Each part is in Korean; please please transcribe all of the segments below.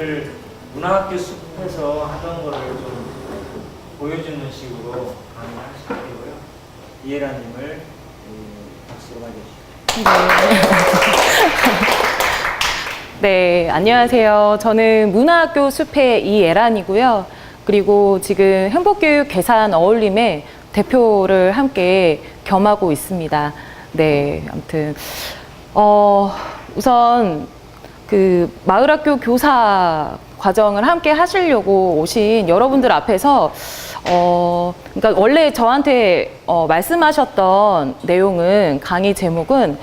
늘 문화학교 숲에서 하던 거를 좀 보여주는 식으로 강의를 하실 거고요. 이혜라님을 박수로 맞아주시죠. 네, 안녕하세요. 저는 문화학교 숲의 이예란이고요. 그리고 지금 행복교육 계산 어울림의 대표를 함께 겸하고 있습니다. 네, 아무튼 우선 그 마을학교 교사 과정을 함께 하시려고 오신 여러분들 앞에서 그러니까 원래 저한테 말씀하셨던 내용은 강의 제목은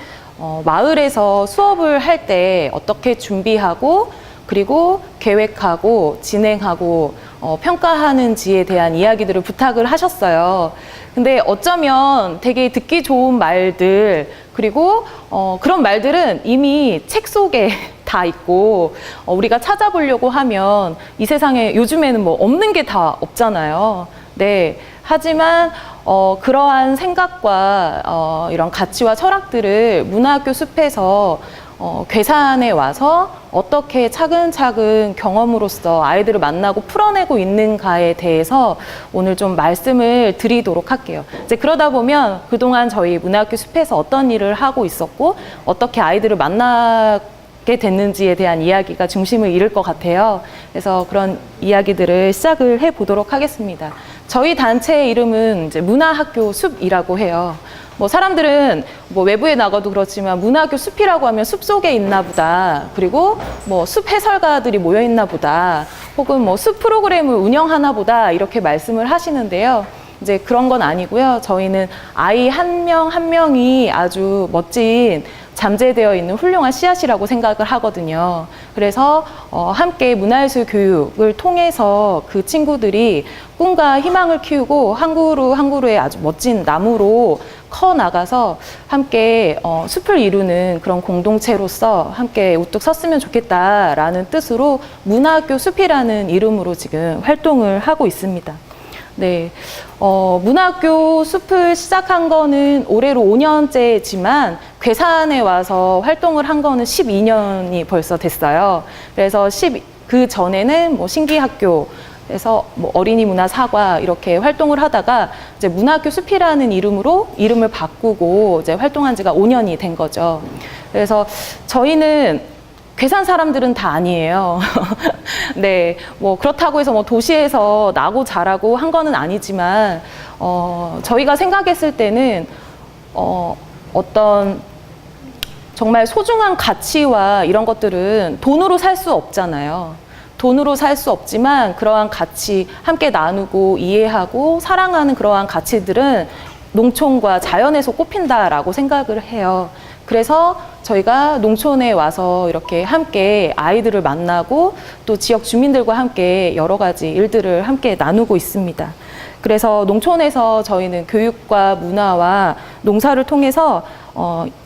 마을에서 수업을 할 때 어떻게 준비하고 그리고 계획하고 진행하고 평가하는지에 대한 이야기들을 부탁을 하셨어요. 근데 어쩌면 되게 듣기 좋은 말들 그리고 그런 말들은 이미 책 속에 다 있고 우리가 찾아보려고 하면 이 세상에 요즘에는 뭐 없는 게 다 없잖아요. 네. 하지만 그러한 생각과 이런 가치와 철학들을 문화학교 숲에서 괴산에 와서 어떻게 차근차근 경험으로써 아이들을 만나고 풀어내고 있는가에 대해서 오늘 좀 말씀을 드리도록 할게요. 이제 그러다 보면 그동안 저희 문화학교 숲에서 어떤 일을 하고 있었고 어떻게 아이들을 만나게 됐는지에 대한 이야기가 중심을 잃을 것 같아요. 그래서 그런 이야기들을 시작을 해보도록 하겠습니다. 저희 단체의 이름은 이제 문화학교 숲이라고 해요. 뭐 사람들은 뭐 외부에 나가도 그렇지만 문화학교 숲이라고 하면 숲 속에 있나 보다. 그리고 뭐 숲 해설가들이 모여 있나 보다. 혹은 뭐 숲 프로그램을 운영하나 보다. 이렇게 말씀을 하시는데요. 이제 그런 건 아니고요. 저희는 아이 한 명 한 명이 아주 멋진 잠재되어 있는 훌륭한 씨앗이라고 생각을 하거든요. 그래서 함께 문화예술 교육을 통해서 그 친구들이 꿈과 희망을 키우고 한 그루 한 그루의 아주 멋진 나무로 커 나가서 함께 숲을 이루는 그런 공동체로서 함께 우뚝 섰으면 좋겠다라는 뜻으로 문화학교 숲이라는 이름으로 지금 활동을 하고 있습니다. 네, 문화학교 숲을 시작한 거는 올해로 5년째지만 괴산에 와서 활동을 한 거는 12년이 벌써 됐어요. 그래서 그 전에는 뭐 신기학교, 그래서 뭐 어린이 문화 사과 이렇게 활동을 하다가 이제 문화학교 숲이라는 이름으로 이름을 바꾸고 이제 활동한 지가 5년이 된 거죠. 그래서 저희는 괴산 사람들은 다 아니에요. 네, 뭐 그렇다고 해서 뭐 도시에서 나고 자라고 한 거는 아니지만 저희가 생각했을 때는 어떤 정말 소중한 가치와 이런 것들은 돈으로 살 수 없잖아요. 돈으로 살 수 없지만 그러한 가치 함께 나누고 이해하고 사랑하는 그러한 가치들은 농촌과 자연에서 꼽힌다라고 생각을 해요. 그래서 저희가 농촌에 와서 이렇게 함께 아이들을 만나고 또 지역 주민들과 함께 여러 가지 일들을 함께 나누고 있습니다. 그래서 농촌에서 저희는 교육과 문화와 농사를 통해서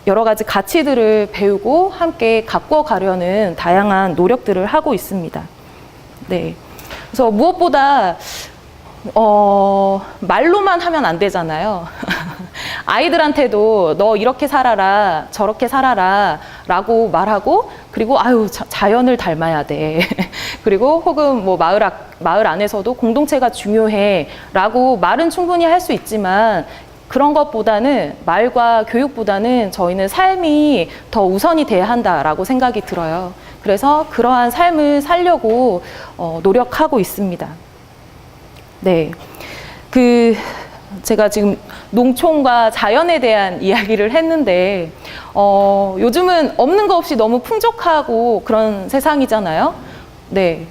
여러 가지 가치들을 배우고 함께 가꿔 가려는 다양한 노력들을 하고 있습니다. 네. 그래서 무엇보다 말로만 하면 안 되잖아요. 아이들한테도 너 이렇게 살아라, 저렇게 살아라 라고 말하고 그리고 아유 자연을 닮아야 돼. 그리고 혹은 뭐 마을 안에서도 공동체가 중요해 라고 말은 충분히 할 수 있지만 그런 것보다는 말과 교육보다는 저희는 삶이 더 우선이 돼야 한다라고 생각이 들어요. 그래서 그러한 삶을 살려고 노력하고 있습니다. 네, 제가 지금 농촌과 자연에 대한 이야기를 했는데 요즘은 없는 거 없이 너무 풍족하고 그런 세상이잖아요. 네,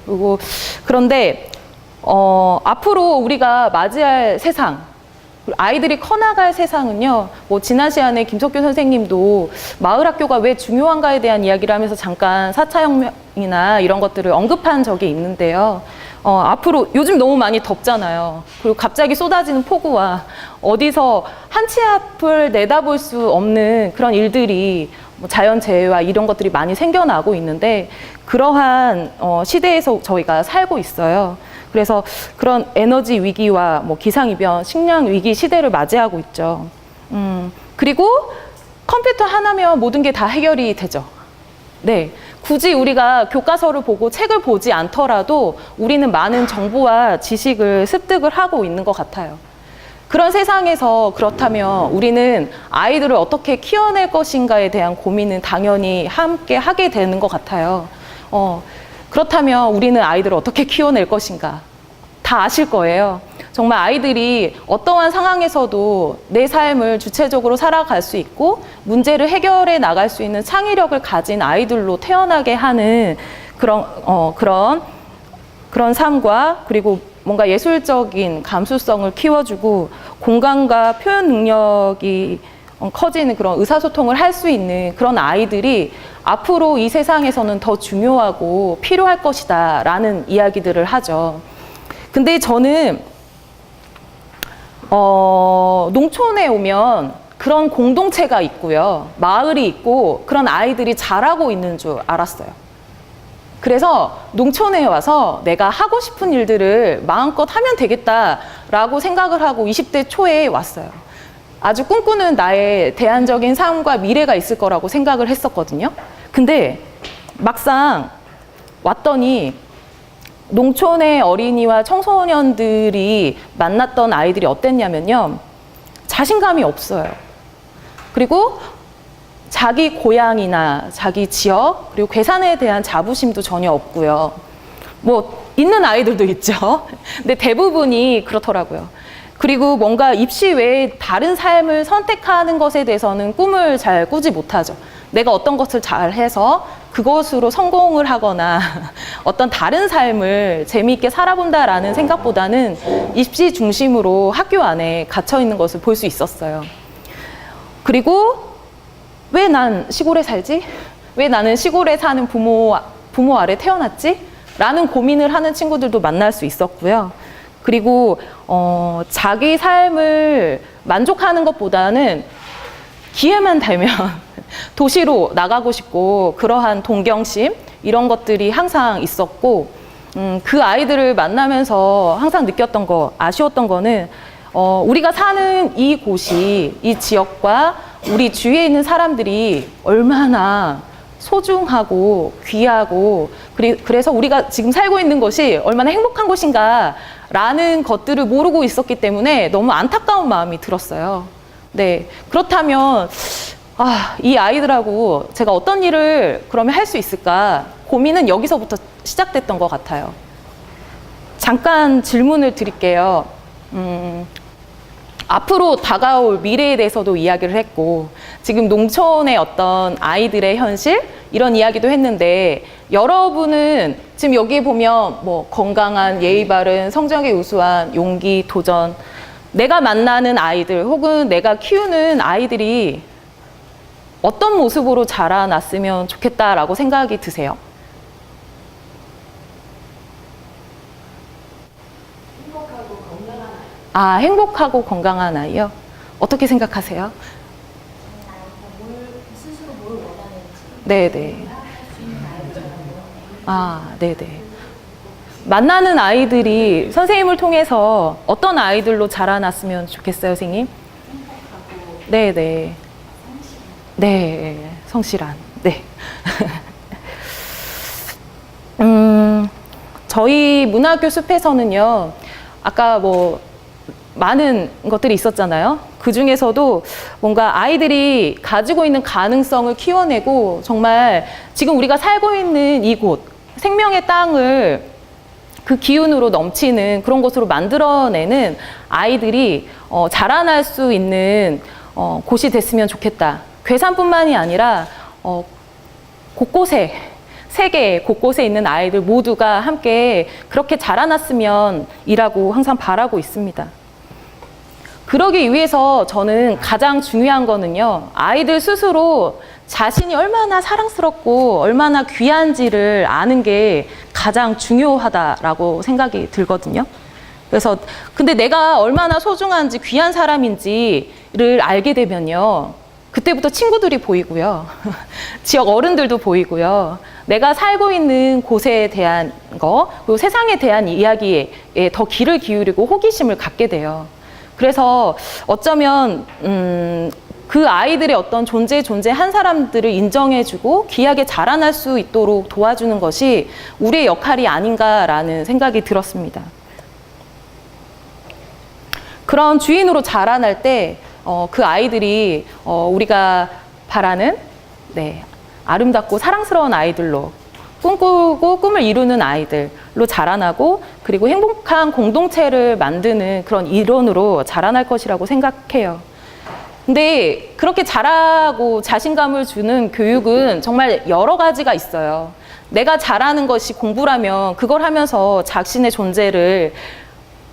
그런데 앞으로 우리가 맞이할 세상, 아이들이 커나갈 세상은요, 뭐 지난 시간에 김석규 선생님도 마을학교가 왜 중요한가에 대한 이야기를 하면서 잠깐 4차 혁명이나 이런 것들을 언급한 적이 있는데요. 앞으로 요즘 너무 많이 덥잖아요. 그리고 갑자기 쏟아지는 폭우와 어디서 한 치 앞을 내다볼 수 없는 그런 일들이 뭐 자연재해와 이런 것들이 많이 생겨나고 있는데 그러한 시대에서 저희가 살고 있어요. 그래서 그런 에너지 위기와 뭐 기상이변, 식량 위기 시대를 맞이하고 있죠. 그리고 컴퓨터 하나면 모든 게 다 해결이 되죠. 네, 굳이 우리가 교과서를 보고 책을 보지 않더라도 우리는 많은 정보와 지식을 습득을 하고 있는 것 같아요. 그런 세상에서 그렇다면 우리는 아이들을 어떻게 키워낼 것인가에 대한 고민은 당연히 함께 하게 되는 것 같아요. 그렇다면 우리는 아이들을 어떻게 키워낼 것인가? 다 아실 거예요. 정말 아이들이 어떠한 상황에서도 내 삶을 주체적으로 살아갈 수 있고 문제를 해결해 나갈 수 있는 창의력을 가진 아이들로 태어나게 하는 그런 삶과 그리고 뭔가 예술적인 감수성을 키워주고 공감과 표현 능력이 커지는 그런 의사소통을 할 수 있는 그런 아이들이 앞으로 이 세상에서는 더 중요하고 필요할 것이다 라는 이야기들을 하죠. 근데 저는 농촌에 오면 그런 공동체가 있고요. 마을이 있고 그런 아이들이 자라고 있는 줄 알았어요. 그래서 농촌에 와서 내가 하고 싶은 일들을 마음껏 하면 되겠다라고 생각을 하고 20대 초에 왔어요. 아주 꿈꾸는 나의 대안적인 삶과 미래가 있을 거라고 생각을 했었거든요. 근데 막상 왔더니 농촌의 어린이와 청소년들이 만났던 아이들이 어땠냐면요. 자신감이 없어요. 그리고 자기 고향이나 자기 지역, 그리고 괴산에 대한 자부심도 전혀 없고요. 뭐 있는 아이들도 있죠. 근데 대부분이 그렇더라고요. 그리고 뭔가 입시 외에 다른 삶을 선택하는 것에 대해서는 꿈을 잘 꾸지 못하죠. 내가 어떤 것을 잘 해서 그것으로 성공을 하거나 어떤 다른 삶을 재미있게 살아본다라는 생각보다는 입시 중심으로 학교 안에 갇혀 있는 것을 볼 수 있었어요. 그리고 왜 난 시골에 살지? 왜 나는 시골에 사는 부모 아래 태어났지? 라는 고민을 하는 친구들도 만날 수 있었고요. 그리고 자기 삶을 만족하는 것보다는 기회만 되면 도시로 나가고 싶고 그러한 동경심 이런 것들이 항상 있었고 그 아이들을 만나면서 항상 느꼈던 거, 아쉬웠던 거는 우리가 사는 이곳이, 이 지역과 우리 주위에 있는 사람들이 얼마나 소중하고 귀하고 그래서 우리가 지금 살고 있는 것이 얼마나 행복한 곳인가 라는 것들을 모르고 있었기 때문에 너무 안타까운 마음이 들었어요. 네, 그렇다면 이 아이들하고 제가 어떤 일을 그러면 할 수 있을까 고민은 여기서부터 시작됐던 것 같아요. 잠깐 질문을 드릴게요. 앞으로 다가올 미래에 대해서도 이야기를 했고 지금 농촌의 어떤 아이들의 현실 이런 이야기도 했는데 여러분은 지금 여기에 보면 뭐 건강한 예의 바른 성적이 우수한 용기 도전 내가 만나는 아이들 혹은 내가 키우는 아이들이 어떤 모습으로 자라났으면 좋겠다라고 생각이 드세요? 행복하고 건강한 아이요? 어떻게 생각하세요? 스스로 뭘 원하는지 네네. 할수 있는 아이들이라고 네네. 만나는 아이들이 선생님을 통해서 어떤 아이들로 자라났으면 좋겠어요, 선생님? 행복하고 네네. 성실한 네, 성실한. 네. 저희 문화학교 숲에서는요, 아까 뭐 많은 것들이 있었잖아요. 그 중에서도 뭔가 아이들이 가지고 있는 가능성을 키워내고 정말 지금 우리가 살고 있는 이곳, 생명의 땅을 그 기운으로 넘치는 그런 곳으로 만들어내는 아이들이 자라날 수 있는 곳이 됐으면 좋겠다. 괴산뿐만이 아니라 곳곳에 세계 곳곳에 있는 아이들 모두가 함께 그렇게 자라났으면 이라고 항상 바라고 있습니다. 그러기 위해서 저는 가장 중요한 거는요, 아이들 스스로 자신이 얼마나 사랑스럽고 얼마나 귀한지를 아는 게 가장 중요하다라고 생각이 들거든요. 그래서 근데 내가 얼마나 소중한지 귀한 사람인지를 알게 되면요, 그때부터 친구들이 보이고요. 지역 어른들도 보이고요. 내가 살고 있는 곳에 대한 거, 그리고 세상에 대한 이야기에 더 귀를 기울이고 호기심을 갖게 돼요. 그래서 어쩌면 그 아이들의 어떤 존재한 사람들을 인정해주고 귀하게 자라날 수 있도록 도와주는 것이 우리의 역할이 아닌가라는 생각이 들었습니다. 그런 주인으로 자라날 때 그 아이들이 우리가 바라는 아름답고 사랑스러운 아이들로 꿈꾸고 꿈을 이루는 아이들로 자라나고 그리고 행복한 공동체를 만드는 그런 일원으로 자라날 것이라고 생각해요. 근데 그렇게 자라고 자신감을 주는 교육은 정말 여러 가지가 있어요. 내가 잘하는 것이 공부라면 그걸 하면서 자신의 존재를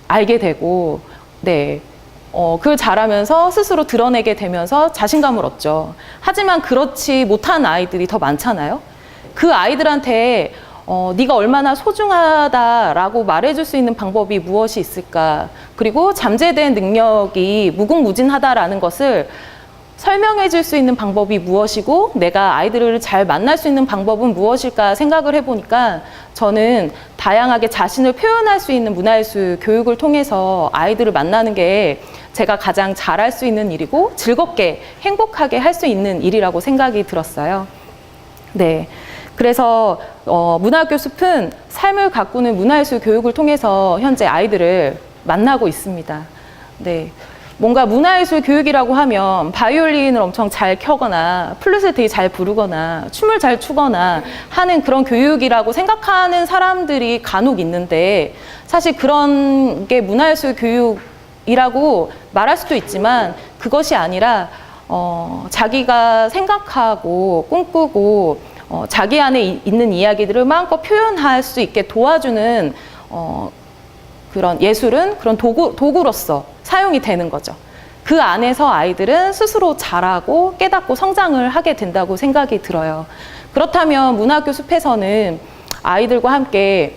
알게 되고 그걸 잘하면서 스스로 드러내게 되면서 자신감을 얻죠. 하지만 그렇지 못한 아이들이 더 많잖아요. 그 아이들한테 네가 얼마나 소중하다라고 말해줄 수 있는 방법이 무엇이 있을까? 그리고 잠재된 능력이 무궁무진하다라는 것을 설명해줄 수 있는 방법이 무엇이고 내가 아이들을 잘 만날 수 있는 방법은 무엇일까 생각을 해보니까 저는 다양하게 자신을 표현할 수 있는 문화예술 교육을 통해서 아이들을 만나는 게 제가 가장 잘할 수 있는 일이고 즐겁게 행복하게 할 수 있는 일이라고 생각이 들었어요. 그래서 문화학교 숲은 삶을 가꾸는 문화예술 교육을 통해서 현재 아이들을 만나고 있습니다. 뭔가 문화예술 교육이라고 하면 바이올린을 엄청 잘 켜거나 플룻을 되게 잘 부르거나 춤을 잘 추거나 하는 그런 교육이라고 생각하는 사람들이 간혹 있는데 사실 그런 게 문화예술 교육이라고 말할 수도 있지만 그것이 아니라 자기가 생각하고 꿈꾸고 자기 안에 있는 이야기들을 마음껏 표현할 수 있게 도와주는 그런 예술은 그런 도구로서 사용이 되는 거죠. 그 안에서 아이들은 스스로 자라고 깨닫고 성장을 하게 된다고 생각이 들어요. 그렇다면 문화학교 숲에서는 아이들과 함께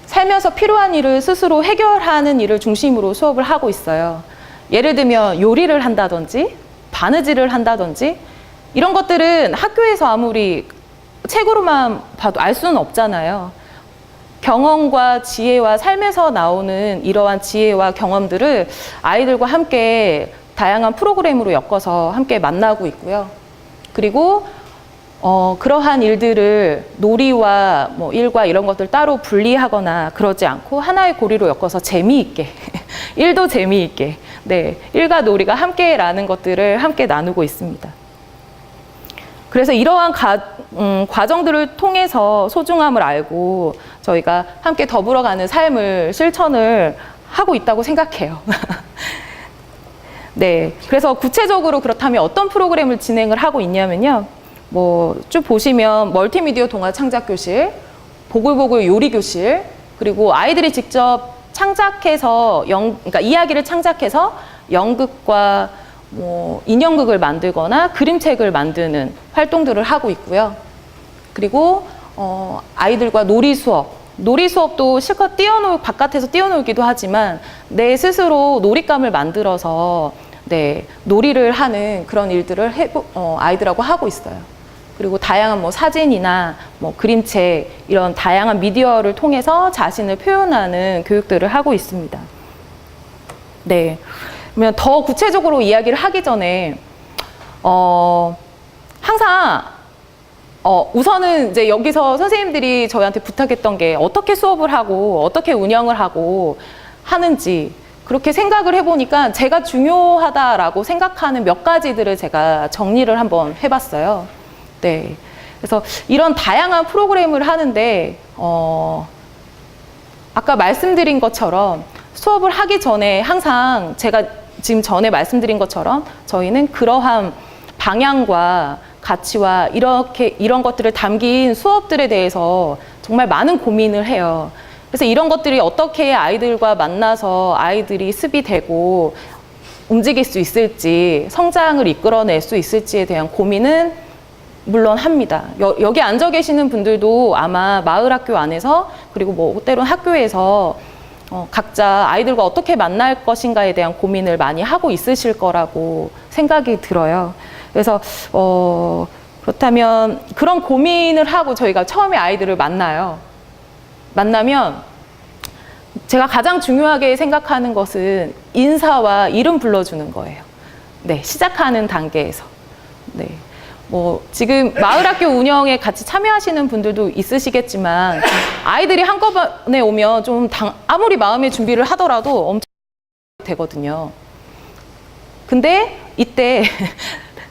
살면서 필요한 일을 스스로 해결하는 일을 중심으로 수업을 하고 있어요. 예를 들면 요리를 한다든지 바느질을 한다든지 이런 것들은 학교에서 아무리 책으로만 봐도 알 수는 없잖아요. 경험과 지혜와 삶에서 나오는 이러한 지혜와 경험들을 아이들과 함께 다양한 프로그램으로 엮어서 함께 만나고 있고요. 그리고 그러한 일들을 놀이와 일과 이런 것들 따로 분리하거나 그러지 않고 하나의 고리로 엮어서 재미있게 일도 재미있게 일과 놀이가 함께라는 것들을 함께 나누고 있습니다. 그래서 이러한 과정들을 통해서 소중함을 알고 저희가 함께 더불어가는 삶을 실천을 하고 있다고 생각해요. 그래서 구체적으로 그렇다면 어떤 프로그램을 진행을 하고 있냐면요. 쭉 보시면 멀티미디어 동화 창작교실, 보글보글 요리교실, 그리고 아이들이 직접 창작해서 그러니까 이야기를 창작해서 연극과 인형극을 만들거나 그림책을 만드는 활동들을 하고 있고요. 그리고 아이들과 놀이 수업도 실컷 바깥에서 뛰어놀기도 하지만 내 스스로 놀잇감을 만들어서 놀이를 하는 그런 일들을 아이들하고 하고 있어요. 그리고 다양한 사진이나 그림책 이런 다양한 미디어를 통해서 자신을 표현하는 교육들을 하고 있습니다. 그러면 더 구체적으로 이야기를 하기 전에 항상 우선은 이제 여기서 선생님들이 저희한테 부탁했던 게 어떻게 수업을 하고 어떻게 운영을 하고 하는지 그렇게 생각을 해보니까 제가 중요하다라고 생각하는 몇 가지들을 제가 정리를 한번 해봤어요. 그래서 이런 다양한 프로그램을 하는데 아까 말씀드린 것처럼 수업을 하기 전에 항상 제가 지금 전에 말씀드린 것처럼 저희는 그러한 방향과 가치와 이런 것들을 담긴 수업들에 대해서 정말 많은 고민을 해요. 그래서 이런 것들이 어떻게 아이들과 만나서 아이들이 습이 되고 움직일 수 있을지, 성장을 이끌어낼 수 있을지에 대한 고민은 물론 합니다. 여기 앉아 계시는 분들도 아마 마을학교 안에서 그리고 때론 학교에서 각자 아이들과 어떻게 만날 것인가에 대한 고민을 많이 하고 있으실 거라고 생각이 들어요. 그래서 그렇다면 그런 고민을 하고 저희가 처음에 아이들을 만나요. 만나면 제가 가장 중요하게 생각하는 것은 인사와 이름 불러주는 거예요. 네, 시작하는 단계에서. 네. 뭐 지금 마을학교 운영에 같이 참여하시는 분들도 있으시겠지만 아이들이 한꺼번에 오면 좀 아무리 마음의 준비를 하더라도 엄청 되거든요. 근데 이때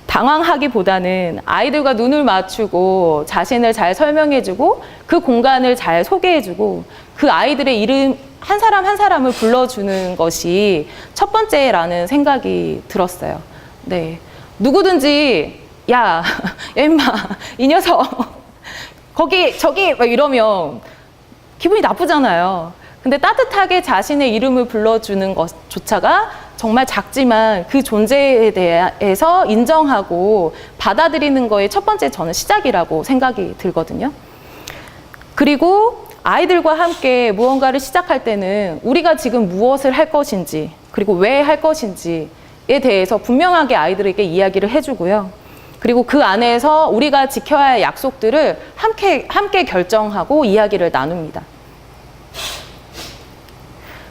당황하기보다는 아이들과 눈을 맞추고 자신을 잘 설명해주고 그 공간을 잘 소개해주고 그 아이들의 이름 한 사람 한 사람을 불러주는 것이 첫 번째라는 생각이 들었어요. 네. 누구든지 야, 임마, 이 녀석, 거기, 저기, 막 이러면 기분이 나쁘잖아요. 근데 따뜻하게 자신의 이름을 불러주는 것조차가 정말 작지만 그 존재에 대해서 인정하고 받아들이는 거의 첫 번째 저는 시작이라고 생각이 들거든요. 그리고 아이들과 함께 무언가를 시작할 때는 우리가 지금 무엇을 할 것인지, 그리고 왜 할 것인지에 대해서 분명하게 아이들에게 이야기를 해주고요. 그리고 그 안에서 우리가 지켜야 할 약속들을 함께 결정하고 이야기를 나눕니다.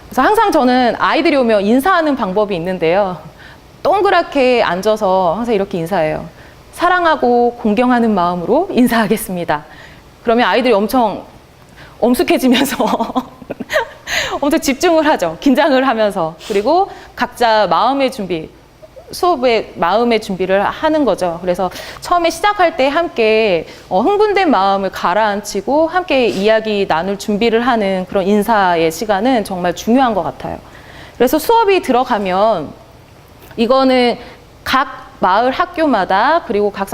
그래서 항상 저는 아이들이 오면 인사하는 방법이 있는데요. 동그랗게 앉아서 항상 이렇게 인사해요. 사랑하고 공경하는 마음으로 인사하겠습니다. 그러면 아이들이 엄청 엄숙해지면서 엄청 집중을 하죠. 긴장을 하면서. 그리고 각자 마음의 준비, 수업에 마음의 준비를 하는 거죠. 그래서 처음에 시작할 때 함께 흥분된 마음을 가라앉히고 함께 이야기 나눌 준비를 하는 그런 인사의 시간은 정말 중요한 것 같아요. 그래서 수업이 들어가면 이거는 각 마을 학교마다 그리고 각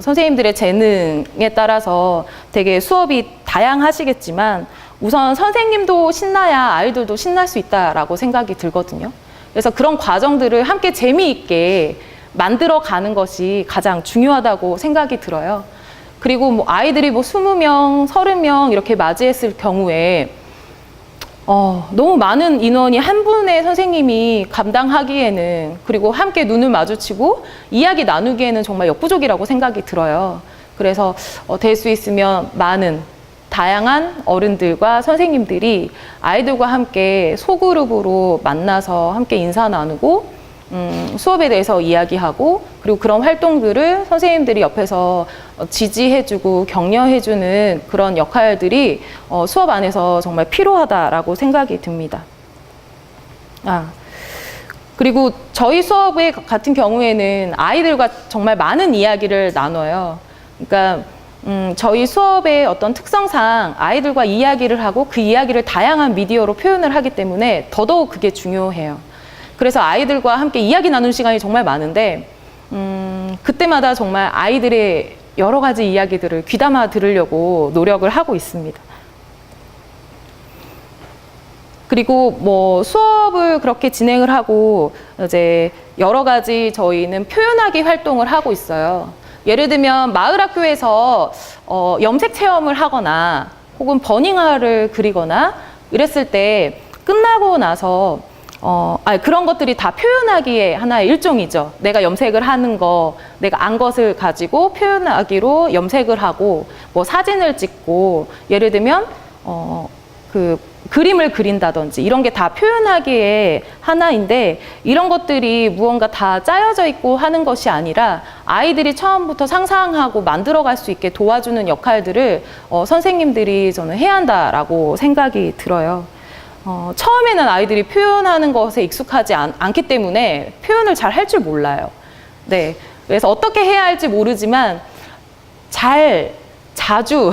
선생님들의 재능에 따라서 되게 수업이 다양하시겠지만 우선 선생님도 신나야 아이들도 신날 수 있다라고 생각이 들거든요. 그래서 그런 과정들을 함께 재미있게 만들어 가는 것이 가장 중요하다고 생각이 들어요. 그리고 뭐 아이들이 뭐 20명, 30명 이렇게 맞이했을 경우에 너무 많은 인원이 한 분의 선생님이 감당하기에는 그리고 함께 눈을 마주치고 이야기 나누기에는 정말 역부족이라고 생각이 들어요. 그래서 될 수 있으면 많은 다양한 어른들과 선생님들이 아이들과 함께 소그룹으로 만나서 함께 인사 나누고 수업에 대해서 이야기하고 그리고 그런 활동들을 선생님들이 옆에서 지지해주고 격려해주는 그런 역할들이 수업 안에서 정말 필요하다라고 생각이 듭니다. 그리고 저희 수업의 같은 경우에는 아이들과 정말 많은 이야기를 나눠요. 그러니까 저희 수업의 어떤 특성상 아이들과 이야기를 하고 그 이야기를 다양한 미디어로 표현을 하기 때문에 더더욱 그게 중요해요. 그래서 아이들과 함께 이야기 나누는 시간이 정말 많은데 그때마다 정말 아이들의 여러 가지 이야기들을 귀담아 들으려고 노력을 하고 있습니다. 그리고 뭐 수업을 그렇게 진행을 하고 이제 여러 가지 저희는 표현하기 활동을 하고 있어요. 예를 들면 마을학교에서 염색 체험을 하거나 혹은 버닝화를 그리거나 이랬을 때 끝나고 나서 그런 것들이 다 표현하기의 하나의 일종이죠. 내가 염색을 하는 거, 내가 안 것을 가지고 표현하기로 염색을 하고 뭐 사진을 찍고 예를 들면 그림을 그린다든지 이런 게 다 표현하기의 하나인데 이런 것들이 무언가 다 짜여져 있고 하는 것이 아니라 아이들이 처음부터 상상하고 만들어갈 수 있게 도와주는 역할들을 선생님들이 저는 해야 한다라고 생각이 들어요. 처음에는 아이들이 표현하는 것에 익숙하지 않기 때문에 표현을 잘 할 줄 몰라요. 네, 그래서 어떻게 해야 할지 모르지만 자주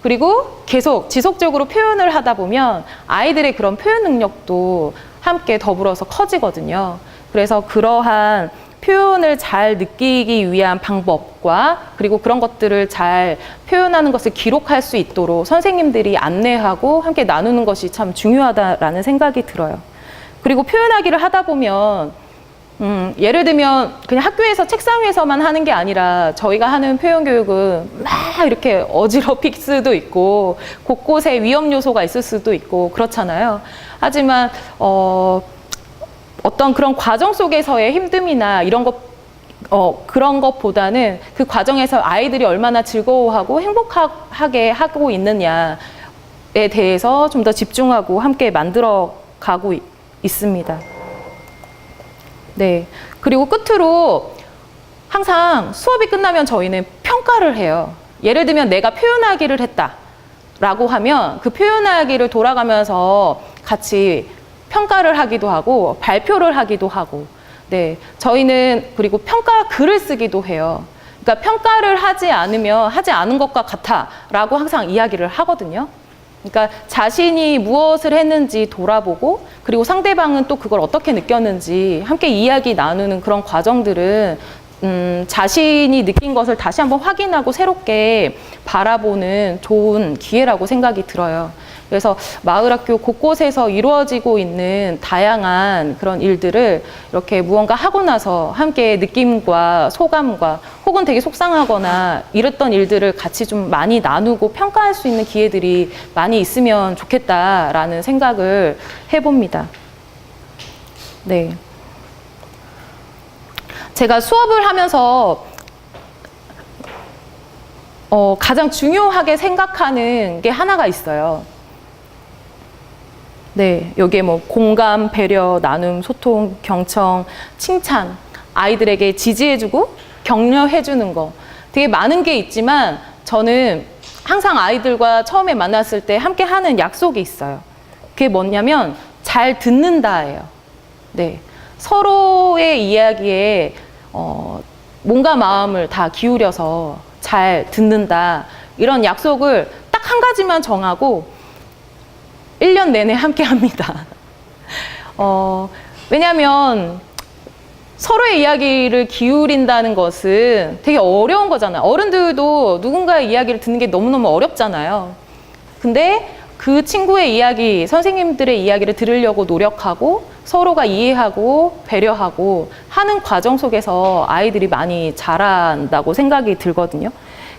그리고 계속 지속적으로 표현을 하다 보면 아이들의 그런 표현 능력도 함께 더불어서 커지거든요. 그래서 그러한 표현을 잘 느끼기 위한 방법과 그리고 그런 것들을 잘 표현하는 것을 기록할 수 있도록 선생님들이 안내하고 함께 나누는 것이 참 중요하다라는 생각이 들어요. 그리고 표현하기를 하다 보면 예를 들면 그냥 학교에서 책상 위에서만 하는 게 아니라 저희가 하는 표현 교육은 막 이렇게 어지럽힐 수도 있고 곳곳에 위험 요소가 있을 수도 있고 그렇잖아요. 하지만 어떤 그런 과정 속에서의 힘듦이나 이런 것 그런 것보다는 그 과정에서 아이들이 얼마나 즐거워하고 행복하게 하고 있느냐에 대해서 좀 더 집중하고 함께 만들어 가고 있습니다. 네. 그리고 끝으로 항상 수업이 끝나면 저희는 평가를 해요. 예를 들면 내가 표현하기를 했다 라고 하면 그 표현하기를 돌아가면서 같이 평가를 하기도 하고 발표를 하기도 하고, 네. 저희는 그리고 평가 글을 쓰기도 해요. 그러니까 평가를 하지 않으면 하지 않은 것과 같아 라고 항상 이야기를 하거든요. 그러니까 자신이 무엇을 했는지 돌아보고, 그리고 상대방은 또 그걸 어떻게 느꼈는지 함께 이야기 나누는 그런 과정들은 자신이 느낀 것을 다시 한번 확인하고 새롭게 바라보는 좋은 기회라고 생각이 들어요. 그래서 마을학교 곳곳에서 이루어지고 있는 다양한 그런 일들을 이렇게 무언가 하고 나서 함께 느낌과 소감과 혹은 되게 속상하거나 이랬던 일들을 같이 좀 많이 나누고 평가할 수 있는 기회들이 많이 있으면 좋겠다라는 생각을 해봅니다. 네. 제가 수업을 하면서 가장 중요하게 생각하는 게 하나가 있어요. 네, 여기에 뭐 공감, 배려, 나눔, 소통, 경청, 칭찬, 아이들에게 지지해주고 격려해주는 거. 되게 많은 게 있지만 저는 항상 아이들과 처음에 만났을 때 함께 하는 약속이 있어요. 그게 뭐냐면 잘 듣는다예요. 네, 서로의 이야기에 몸과 마음을 다 기울여서 잘 듣는다. 이런 약속을 딱 한 가지만 정하고 1년 내내 함께 합니다. 왜냐하면 서로의 이야기를 기울인다는 것은 되게 어려운 거잖아요. 어른들도 누군가의 이야기를 듣는 게 너무너무 어렵잖아요. 근데 그 친구의 이야기, 선생님들의 이야기를 들으려고 노력하고 서로가 이해하고 배려하고 하는 과정 속에서 아이들이 많이 자란다고 생각이 들거든요.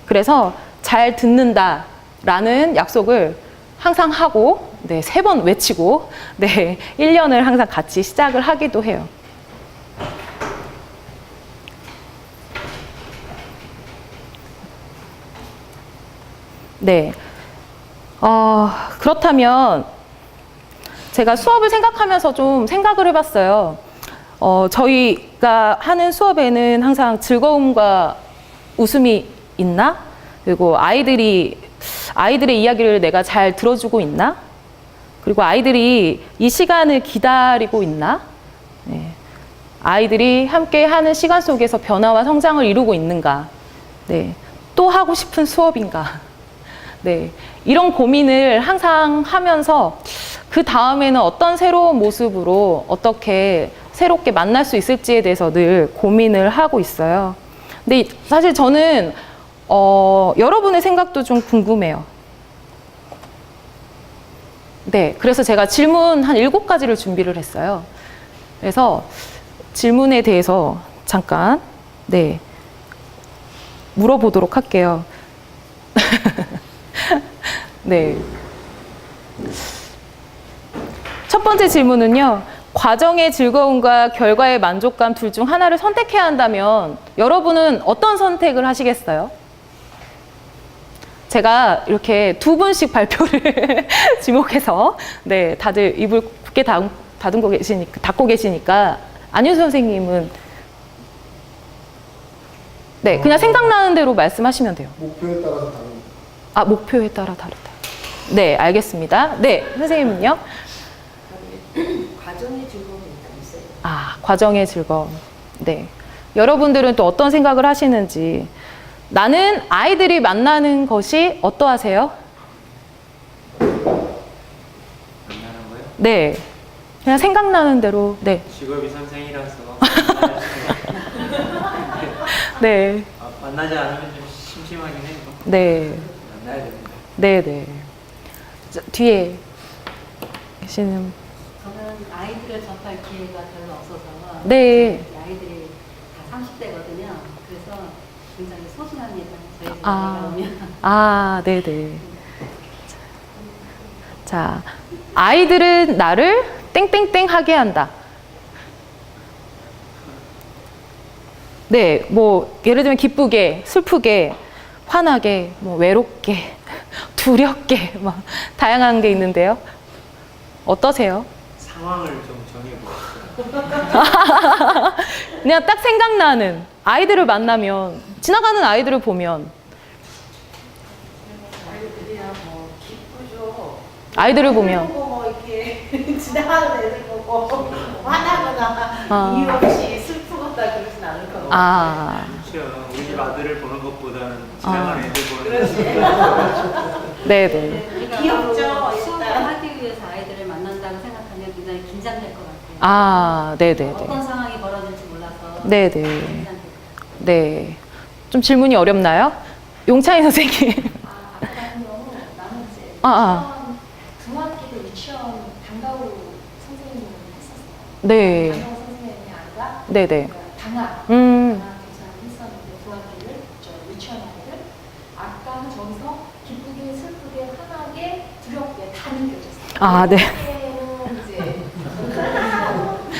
그래서 잘 듣는다라는 약속을 항상 하고, 네, 3번 외치고, 네, 1년을 항상 같이 시작을 하기도 해요. 네. 그렇다면 제가 수업을 생각하면서 좀 생각을 해봤어요. 저희가 하는 수업에는 항상 즐거움과 웃음이 있나? 그리고 아이들의 이야기를 내가 잘 들어주고 있나? 그리고 아이들이 이 시간을 기다리고 있나? 네. 아이들이 함께 하는 시간 속에서 변화와 성장을 이루고 있는가? 네. 또 하고 싶은 수업인가? 네. 이런 고민을 항상 하면서 그 다음에는 어떤 새로운 모습으로 어떻게 새롭게 만날 수 있을지에 대해서 늘 고민을 하고 있어요. 근데 사실 저는 여러분의 생각도 좀 궁금해요. 네, 그래서 제가 질문 한 7가지를 준비를 했어요. 그래서 질문에 대해서 잠깐, 네, 물어보도록 할게요. 네. 첫 번째 질문은요. 과정의 즐거움과 결과의 만족감 둘 중 하나를 선택해야 한다면 여러분은 어떤 선택을 하시겠어요? 제가 이렇게 2분씩 발표를 지목해서, 네, 다들 입을 굳게 닫고 계시니까 안유 선생님은, 네, 그냥 생각나는 대로 말씀하시면 돼요. 목표에 따라서 다른. 목표에 따라 다르다. 네, 알겠습니다. 네, 선생님은요? 과정의 즐거움이 있어요. 과정의 즐거움. 네. 여러분들은 또 어떤 생각을 하시는지. 나는 아이들이 만나는 것이 어떠하세요? 만나는 거요? 네. 그냥 생각나는 대로, 네. 직업이 선생이라서 네. 만나지 않으면 좀 심심하긴 해요. 네. 만나야 됩니다. 네네. 뒤에 계시는. 저는 아이들을 접할 기회가 별로 없어서 네. 아이들이 다 30대거든요. 그래서 굉장히 소중합니다. 저희 집에 아. 오면. 네네. 자, 아이들은 나를 땡땡땡 하게 한다. 네, 뭐 예를 들면 기쁘게, 슬프게, 화나게, 뭐 외롭게, 두렵게, 막 다양한 게 있는데요. 어떠세요? 상황을 좀 정해보겠어요. 그냥 딱 생각나는 아이들을 만나면, 지나가는 아이들을 보면 아이들이야 뭐 기쁘죠. 아이들을 보면 뭐 이렇게 지나가는 애들 보고 화나거나 아. 이유 없이 슬프거나 그러진 않을 것 같아요. 아, 그렇죠. 우리 집 아들을 보는 것보다는 지나가는 애들 보는 그렇지. 네네. 우리가 귀엽죠, 수업을 일단. 하기 위해서 아이들을 만난다고 생각하면 굉장히 긴장될 것 같아요. 아, 네네네. 어떤 상황이 벌어질지 몰라서 네네. 긴장될 것 같아요. 네. 좀 질문이 어렵나요? 용차이 선생님. 아까 같은 경우 나는 이제 아. 유치원, 중학교 때 유치원 방과후 선생님을 했었어요. 네. 방과후 선생님이 아니라 네네. 그 방학 음. 교사를 했었는데 중학교를 유치원 아이들 아까 저기서 기쁘게 슬프게 환하게 두렵게 다 느껴졌어요. 아, 네. 그때는 이제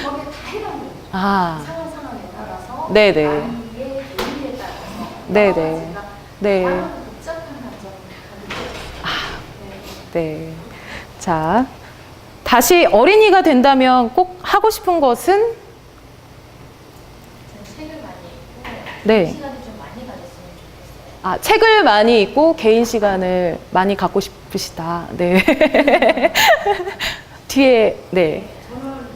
거기에 다 해당돼요. 아, 상황에 따라서 네네. 아이의 개인에 따라서 네네. 제가 네. 많은 복잡한 감정을 다 느껴졌어요. 네. 네. 자, 다시 어린이가 된다면 꼭 하고 싶은 것은? 저는 책을 많이 읽고 네. 시간을 좀 많이 가졌으면 좋겠어요. 아, 책을 많이 읽고 개인 시간을 많이 갖고 싶으시다. 네. 뒤에, 네. 저는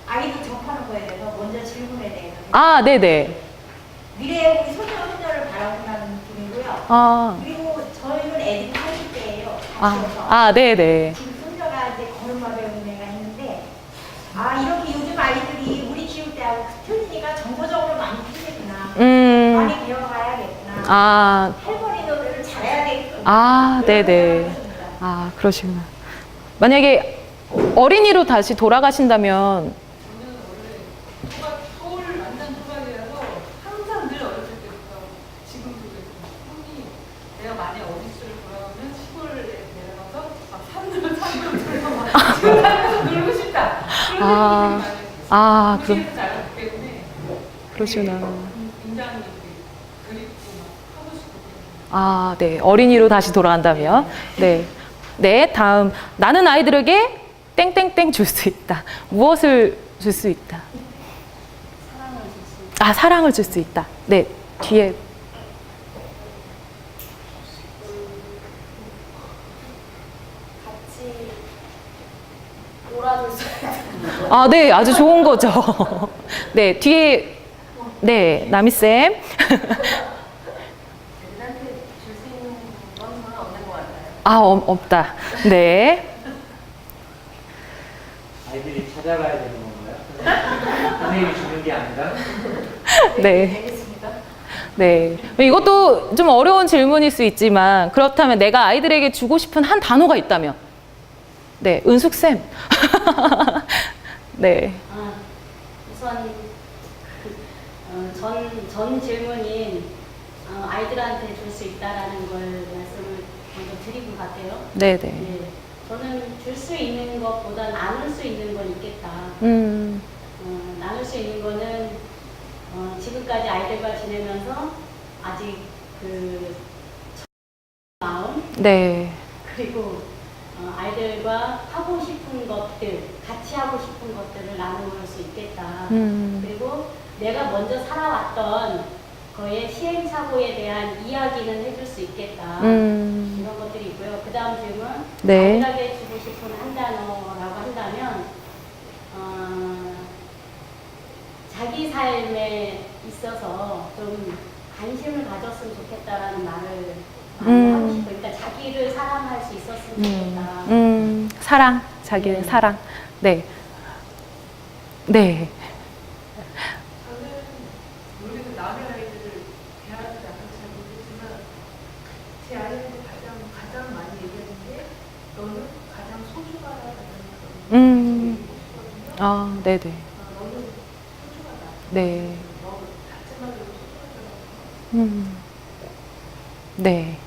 아이들 접하는 거에 대해서 먼저 질문에 대해서 아, 네네. 미래의 우리 소녀 소녀를 바라본다는 느낌이고요. 아, 그리고 저희는 애들이 80대예요. 아, 네네. 지금 손녀가 이제 걸음마 배우는 애가 있는데 아 이렇게 요즘 아이들이 우리 키울 때하고 틀리니까 정보적으로 많이 틀리구나. 많이 배워가야겠구나. 아, 할머니 노래를 잘해야 되겠구나. 아, 그런 네네. 생각을 했습니다. 아, 그러시구나. 만약에 어린이로 다시 돌아가신다면, 저는 원래 서울 완전 토박이라서 항상 늘 어렸을 때부터 지금도 그래서 형이 내가 만약 어디를 돌아가면 시골에 내려가서 막 산으로 들어가 지금 살면서 놀고 싶다. 그런 아, 생각이 되게 많이 했어요. 아, 도시에서 자랐기 때문에 그러시구나. 굉장히 그립고 막 하고 싶고 그래요. 아, 네. 어린이로 다시 돌아간다면. 네. 네, 다음. 나는 아이들에게 땡땡땡 줄 수 있다. 무엇을 줄 수 있다? 사랑을 줄 수 있고 아, 사랑을 줄 수 있다. 네, 뒤에. 같이 놀아줄 수 있는 아, 네, 아주 좋은 거죠. 네, 뒤에. 네, 나미쌤. 애들한테 줄 수 있는 건 저는 없는 것 같아요. 아, 없다. 네. 아이들이 찾아가야 되는 건가요? 선생님이 주는 게 아니라? 네. 알겠습니다. 네. 이것도 좀 어려운 질문일 수 있지만, 그렇다면 내가 아이들에게 주고 싶은 한 단어가 있다면? 네, 은숙쌤. 네. 아, 우선 전 질문인 아이들한테 줄 수 있다라는 걸 말씀을 먼저 드리고 갈게요. 네네. 네, 저는 줄 수 있는 것보다 나눌 수 있는 건 있겠다. 나눌 수 있는 거는 지금까지 아이들과 지내면서 아직 그 마음 네. 그리고 아이들과 하고 싶은 것들, 같이 하고 싶은 것들을 나눌 수 있겠다. 그리고 내가 먼저 살아왔던 거의 시행착오에 대한 이야기는 해줄 수 있겠다. 이런 것들이 있고요. 그 다음 질문. 네. 아이들에게 주고 싶은 한 단어라고 한다면 자기 삶에 있어서 좀 관심을 가졌으면 좋겠다라는 말을 많이 하고 싶어요. 그러니까 자기를 사랑할 수 있었으면 좋겠다. 사랑. 자기의 네. 사랑. 네. 네. 저는 모르겠는 남의 아이들을 대하지 않아서 잘 모르겠지만 제 아이한테 가장 많이 얘기하는 게 너는 가장 소중하다는 그런 얘기를 하거든요. 아, 네네. 너는 소중하다. 네. 너 작지만 그래도 소중하다고. 네.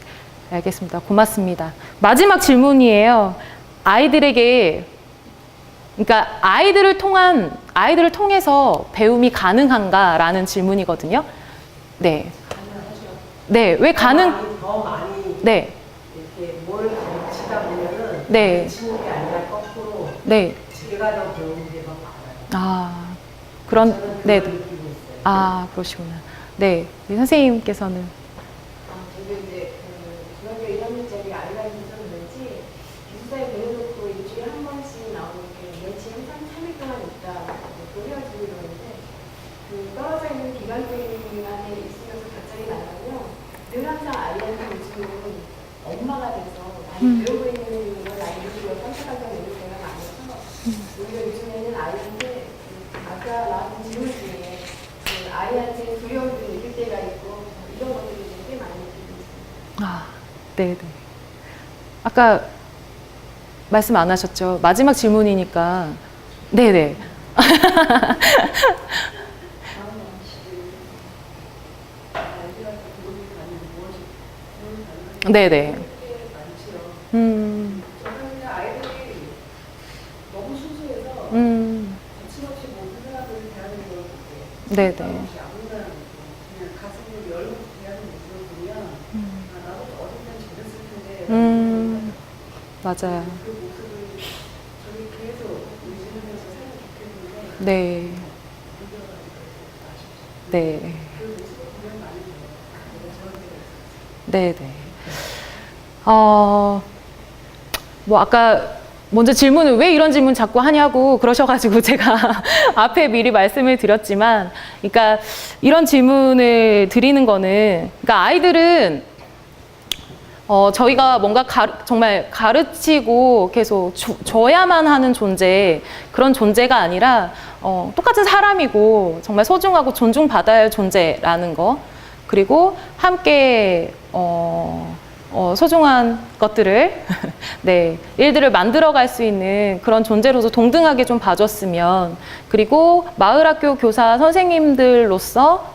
알겠습니다. 고맙습니다. 마지막 질문이에요. 아이들에게, 그러니까 아이들을 통해서 배움이 가능한가라는 질문이거든요. 네. 네. 왜 더 많이 네. 이렇게 뭘 가르치다 보면은 네. 가르치는 게 아니라 거꾸로 네. 지금 제가 더 배우는 데가 많아요. 아, 그런, 저는 네. 그걸 느끼고 있어요. 아, 그러시구나. 네. 우리 선생님께서는. 저도 이제 중학교 1학년짜리 아이가 있어서 그런지 기숙사에 보내놓고 일주일에 한 번씩 나오니까 며칠 항상 3일 동안 있다 또 헤어지고 이러는데 떨어져 있는 기간들한테 있으면서 갑자기 만나면 늘 항상 아이한테 요즘은 엄마가 돼서 많이 배우고 있는 걸 아이들이 깜짝깜짝 놀릴 때가 많아서 오히려 요즘에는 아이한테 아까 나왔던 질문 중에 아이한테 두려움을 느낄 때가 있고 이런 것들이 꽤 많이 느끼고 있습니다. 아, 네네. 아까 말씀 안 하셨죠? 마지막 질문이니까. 네네. 네네. 저는 아이들이 너무 순수해서 거침없이 모든 사람을 대하는 걸 보고 네네. 아무나 그냥 가슴을 열고 대하는 모습을 보면 나도 어릴 땐 저랬을 텐데 맞아요. 그 모습을 저희 계속 의지하면서 살면 좋겠는데 네. 네. 그 모습을 보면 많이 내가 저한테 네네. 뭐 아까 먼저 질문을 왜 이런 질문 자꾸 하냐고 그러셔가지고 제가 앞에 미리 말씀을 드렸지만, 그러니까 이런 질문을 드리는 거는, 그러니까 아이들은 저희가 뭔가 정말 가르치고 계속 줘야만 하는 존재, 그런 존재가 아니라 똑같은 사람이고 정말 소중하고 존중받아야 할 존재라는 거, 그리고 함께 소중한 것들을 네, 일들을 만들어갈 수 있는 그런 존재로서 동등하게 좀 봐줬으면, 그리고 마을학교 교사 선생님들로서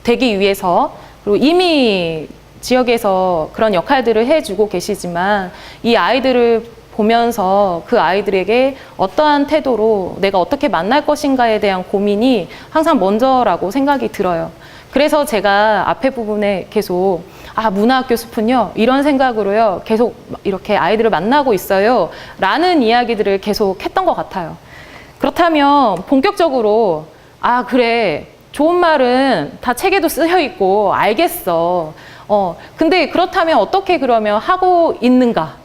되기 위해서, 그리고 이미 지역에서 그런 역할들을 해주고 계시지만 이 아이들을 보면서 그 아이들에게 어떠한 태도로 내가 어떻게 만날 것인가에 대한 고민이 항상 먼저라고 생각이 들어요. 그래서 제가 앞에 부분에 계속 문화학교 숲은요 이런 생각으로요 계속 이렇게 아이들을 만나고 있어요 라는 이야기들을 계속 했던 것 같아요. 그렇다면 본격적으로 그래, 좋은 말은 다 책에도 쓰여 있고 알겠어. 근데 그렇다면 어떻게 그러면 하고 있는가?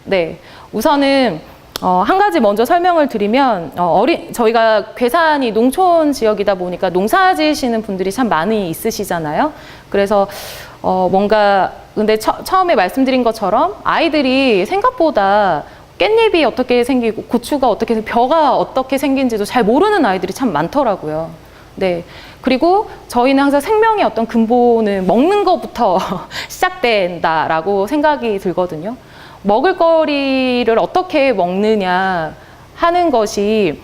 네, 우선은 한 가지 먼저 설명을 드리면, 저희가 괴산이 농촌 지역이다 보니까 농사 지으시는 분들이 참 많이 있으시잖아요. 그래서 뭔가 근데 처음에 말씀드린 것처럼 아이들이 생각보다 깻잎이 어떻게 생기고 고추가 어떻게 벼가 어떻게 생긴지도 잘 모르는 아이들이 참 많더라고요. 네. 그리고 저희는 항상 생명의 어떤 근본은 먹는 것부터 시작된다라고 생각이 들거든요. 먹을거리를 어떻게 먹느냐 하는 것이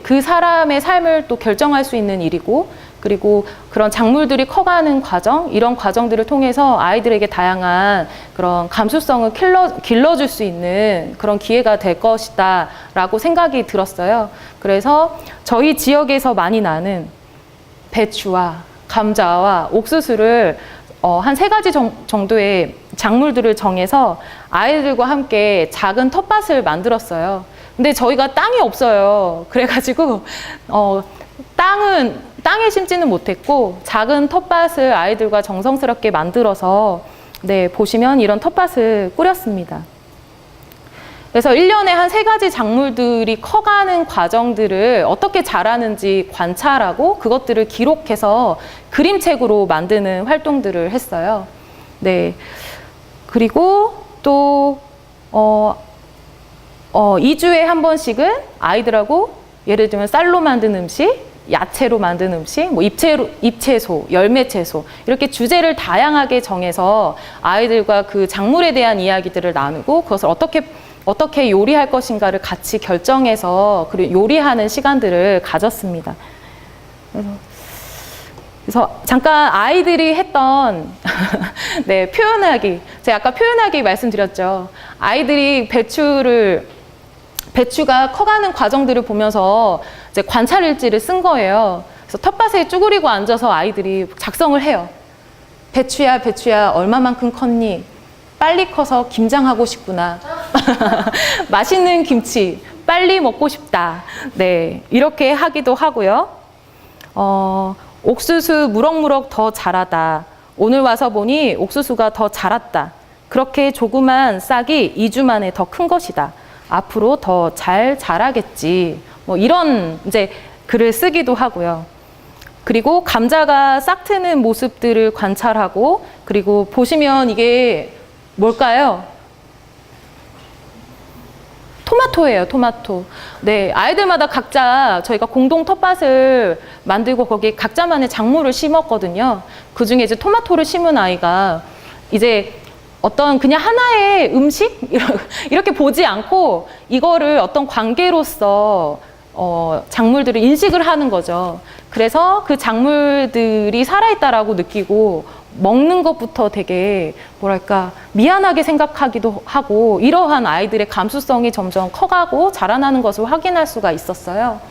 그 사람의 삶을 또 결정할 수 있는 일이고, 그리고 그런 작물들이 커가는 과정, 이런 과정들을 통해서 아이들에게 다양한 그런 감수성을 길러줄 수 있는 그런 기회가 될 것이다 라고 생각이 들었어요. 그래서 저희 지역에서 많이 나는 배추와 감자와 옥수수를 한 3가지 정도의 작물들을 정해서 아이들과 함께 작은 텃밭을 만들었어요. 근데 저희가 땅이 없어요. 그래가지고 땅에 심지는 못했고 작은 텃밭을 아이들과 정성스럽게 만들어서 네, 보시면 이런 텃밭을 꾸렸습니다. 그래서 1년에 한 3가지 작물들이 커가는 과정들을 어떻게 자라는지 관찰하고 그것들을 기록해서 그림책으로 만드는 활동들을 했어요. 네. 그리고 또 2주에 한 번씩은 아이들하고 예를 들면 쌀로 만든 음식, 야채로 만든 음식, 뭐 잎채소, 열매채소 이렇게 주제를 다양하게 정해서 아이들과 그 작물에 대한 이야기들을 나누고 그것을 어떻게 요리할 것인가를 같이 결정해서 그리고 요리하는 시간들을 가졌습니다. 그래서 잠깐 아이들이 했던 네, 표현하기, 제가 아까 표현하기 말씀드렸죠. 아이들이 배추가 커가는 과정들을 보면서 이제 관찰 일지를 쓴 거예요. 그래서 텃밭에 쭈그리고 앉아서 아이들이 작성을 해요. 배추야, 얼마만큼 컸니? 빨리 커서 김장하고 싶구나. 맛있는 김치, 빨리 먹고 싶다. 네, 이렇게 하기도 하고요. 옥수수 무럭무럭 더 자라다. 오늘 와서 보니 옥수수가 더 자랐다. 그렇게 조그만 싹이 2주 만에 더 큰 것이다. 앞으로 더 잘 자라겠지. 뭐 이런 이제 글을 쓰기도 하고요. 그리고 감자가 싹 트는 모습들을 관찰하고, 그리고 보시면 이게 뭘까요? 토마토예요, 토마토. 네, 아이들마다 각자 저희가 공동 텃밭을 만들고 거기에 각자만의 작물을 심었거든요. 그 중에 이제 토마토를 심은 아이가 이제 어떤 그냥 하나의 음식? 이렇게 보지 않고 이거를 어떤 관계로서 작물들을 인식을 하는 거죠. 그래서 그 작물들이 살아있다라고 느끼고 먹는 것부터 되게 뭐랄까 미안하게 생각하기도 하고, 이러한 아이들의 감수성이 점점 커가고 자라나는 것을 확인할 수가 있었어요.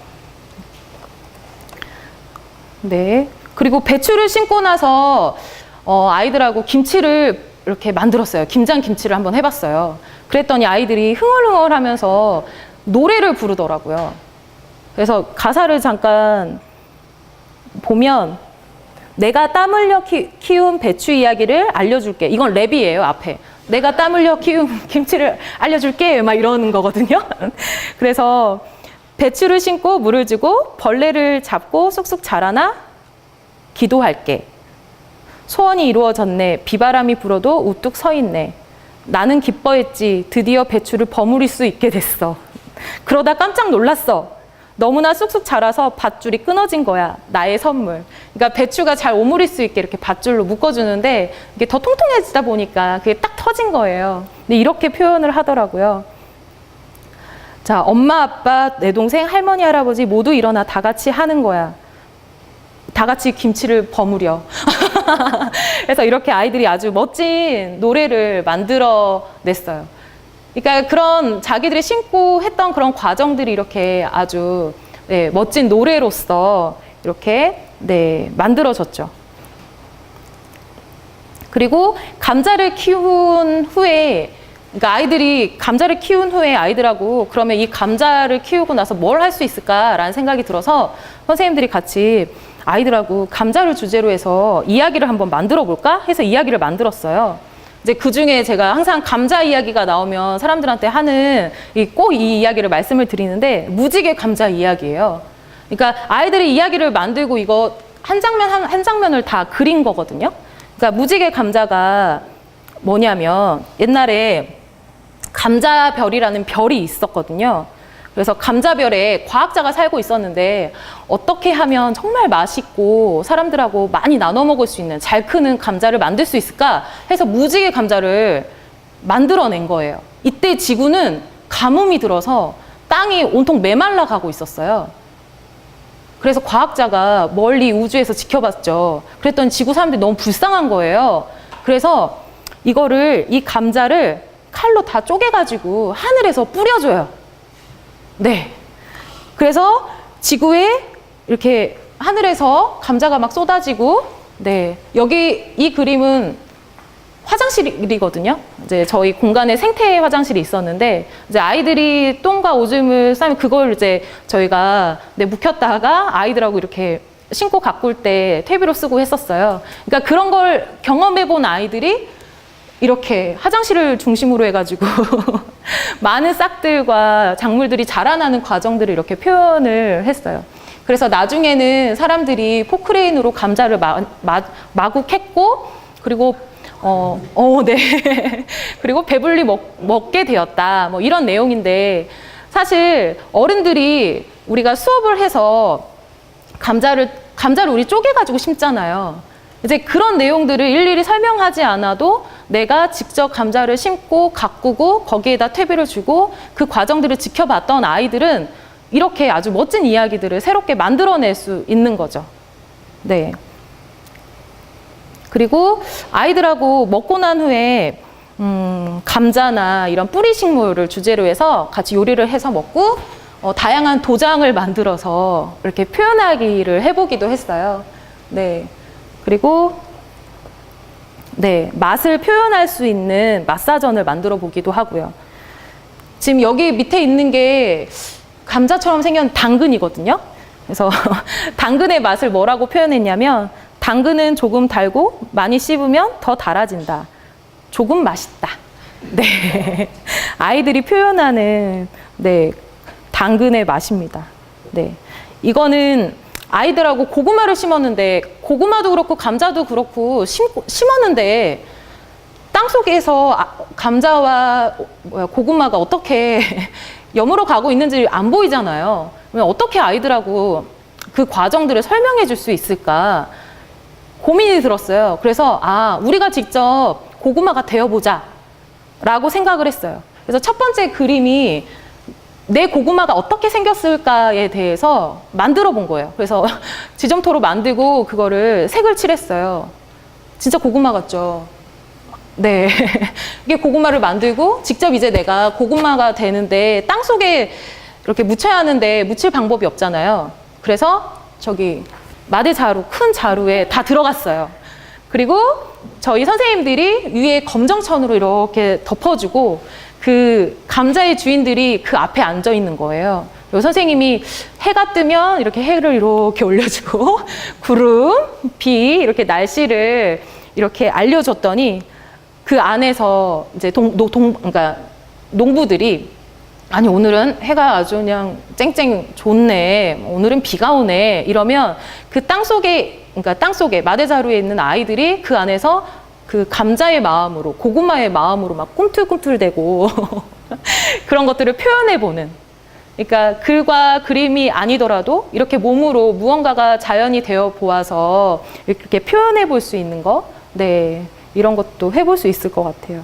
네. 그리고 배추를 심고 나서 아이들하고 김치를 이렇게 만들었어요. 김장김치를 한번 해봤어요. 그랬더니 아이들이 흥얼흥얼 하면서 노래를 부르더라고요. 그래서 가사를 잠깐 보면, 내가 땀 흘려 키운 배추 이야기를 알려줄게. 이건 랩이에요, 앞에. 내가 땀 흘려 키운 김치를 알려줄게. 막 이러는 거거든요. 그래서 배추를 심고 물을 주고 벌레를 잡고 쑥쑥 자라나 기도할게. 소원이 이루어졌네. 비바람이 불어도 우뚝 서 있네. 나는 기뻐했지. 드디어 배추를 버무릴 수 있게 됐어. 그러다 깜짝 놀랐어. 너무나 쑥쑥 자라서 밧줄이 끊어진 거야. 나의 선물. 그러니까 배추가 잘 오므릴 수 있게 이렇게 밧줄로 묶어주는데 이게 더 통통해지다 보니까 그게 딱 터진 거예요. 근데 이렇게 표현을 하더라고요. 자, 엄마, 아빠, 내 동생, 할머니, 할아버지 모두 일어나 다 같이 하는 거야. 다 같이 김치를 버무려. 그래서 이렇게 아이들이 아주 멋진 노래를 만들어냈어요. 그러니까 그런 자기들이 심고 했던 그런 과정들이 이렇게 아주 멋진 노래로서 이렇게 만들어졌죠. 그리고 감자를 키운 후에, 그러니까 아이들이 감자를 키운 후에 아이들하고 그러면 이 감자를 키우고 나서 뭘 할 수 있을까라는 생각이 들어서 선생님들이 같이 아이들하고 감자를 주제로 해서 이야기를 한번 만들어 볼까 해서 이야기를 만들었어요. 이제 그 중에 제가 항상 감자 이야기가 나오면 사람들한테 하는 꼭 이 이야기를 말씀을 드리는데, 무지개 감자 이야기예요. 그러니까 아이들이 이야기를 만들고 이거 한 장면 한 장면을 다 그린 거거든요. 그러니까 무지개 감자가 뭐냐면 옛날에 감자별이라는 별이 있었거든요. 그래서 감자별에 과학자가 살고 있었는데 어떻게 하면 정말 맛있고 사람들하고 많이 나눠 먹을 수 있는 잘 크는 감자를 만들 수 있을까 해서 무지개 감자를 만들어낸 거예요. 이때 지구는 가뭄이 들어서 땅이 온통 메말라 가고 있었어요. 그래서 과학자가 멀리 우주에서 지켜봤죠. 그랬더니 지구 사람들이 너무 불쌍한 거예요. 그래서 이 감자를 칼로 다 쪼개가지고 하늘에서 뿌려줘요. 네. 그래서 지구에 이렇게 하늘에서 감자가 막 쏟아지고, 여기 이 그림은 화장실이거든요. 이제 저희 공간에 생태 화장실이 있었는데, 이제 아이들이 똥과 오줌을 싸면 그걸 이제 저희가 묵혔다가 아이들하고 이렇게 신고 가꿀 때 퇴비로 쓰고 했었어요. 그러니까 그런 걸 경험해 본 아이들이 이렇게 화장실을 중심으로 해가지고 많은 싹들과 작물들이 자라나는 과정들을 이렇게 표현을 했어요. 그래서 나중에는 사람들이 포크레인으로 감자를 마구 캤고, 그리고 그리고 배불리 먹게 되었다. 뭐 이런 내용인데, 사실 어른들이 우리가 수업을 해서 감자를 우리 쪼개가지고 심잖아요. 이제 그런 내용들을 일일이 설명하지 않아도 내가 직접 감자를 심고 가꾸고 거기에다 퇴비를 주고 그 과정들을 지켜봤던 아이들은 이렇게 아주 멋진 이야기들을 새롭게 만들어낼 수 있는 거죠. 네. 그리고 아이들하고 먹고 난 후에 감자나 이런 뿌리 식물을 주제로 해서 같이 요리를 해서 먹고 다양한 도장을 만들어서 이렇게 표현하기를 해보기도 했어요. 네. 그리고 맛을 표현할 수 있는 맛사전을 만들어 보기도 하고요. 지금 여기 밑에 있는 게 감자처럼 생긴 당근이거든요. 그래서 당근의 맛을 뭐라고 표현했냐면 당근은 조금 달고 많이 씹으면 더 달아진다. 조금 맛있다. 네. 아이들이 표현하는 네, 당근의 맛입니다. 네. 이거는 아이들하고 고구마를 심었는데 고구마도 그렇고 감자도 그렇고 심었는데 땅속에서 감자와 고구마가 어떻게 여물어 가고 있는지 안 보이잖아요. 어떻게 아이들하고 그 과정들을 설명해 줄 수 있을까 고민이 들었어요. 그래서 우리가 직접 고구마가 되어보자 라고 생각을 했어요. 그래서 첫 번째 그림이 내 고구마가 어떻게 생겼을까에 대해서 만들어 본 거예요. 그래서 지점토로 만들고 그거를 색을 칠했어요. 진짜 고구마 같죠? 네. 이게 고구마를 만들고 직접 이제 내가 고구마가 되는데 땅속에 이렇게 묻혀야 하는데 묻힐 방법이 없잖아요. 그래서 저기 마대 자루, 큰 자루에 다 들어갔어요. 그리고 저희 선생님들이 위에 검정천으로 이렇게 덮어주고 그 감자의 주인들이 그 앞에 앉아 있는 거예요. 그리고 선생님이 해가 뜨면 이렇게 해를 이렇게 올려주고 구름, 비 이렇게 날씨를 이렇게 알려줬더니 그 안에서 이제 그러니까 농부들이 아니 오늘은 해가 아주 그냥 쨍쨍 좋네, 오늘은 비가 오네 이러면 그 땅속에 그러니까 땅속에 마대자루에 있는 아이들이 그 안에서 그 감자의 마음으로 고구마의 마음으로 막 꿈틀꿈틀대고 그런 것들을 표현해보는 그러니까 글과 그림이 아니더라도 이렇게 몸으로 무언가가 자연이 되어 보아서 이렇게 표현해 볼 수 있는 거 네, 이런 것도 해볼 수 있을 것 같아요.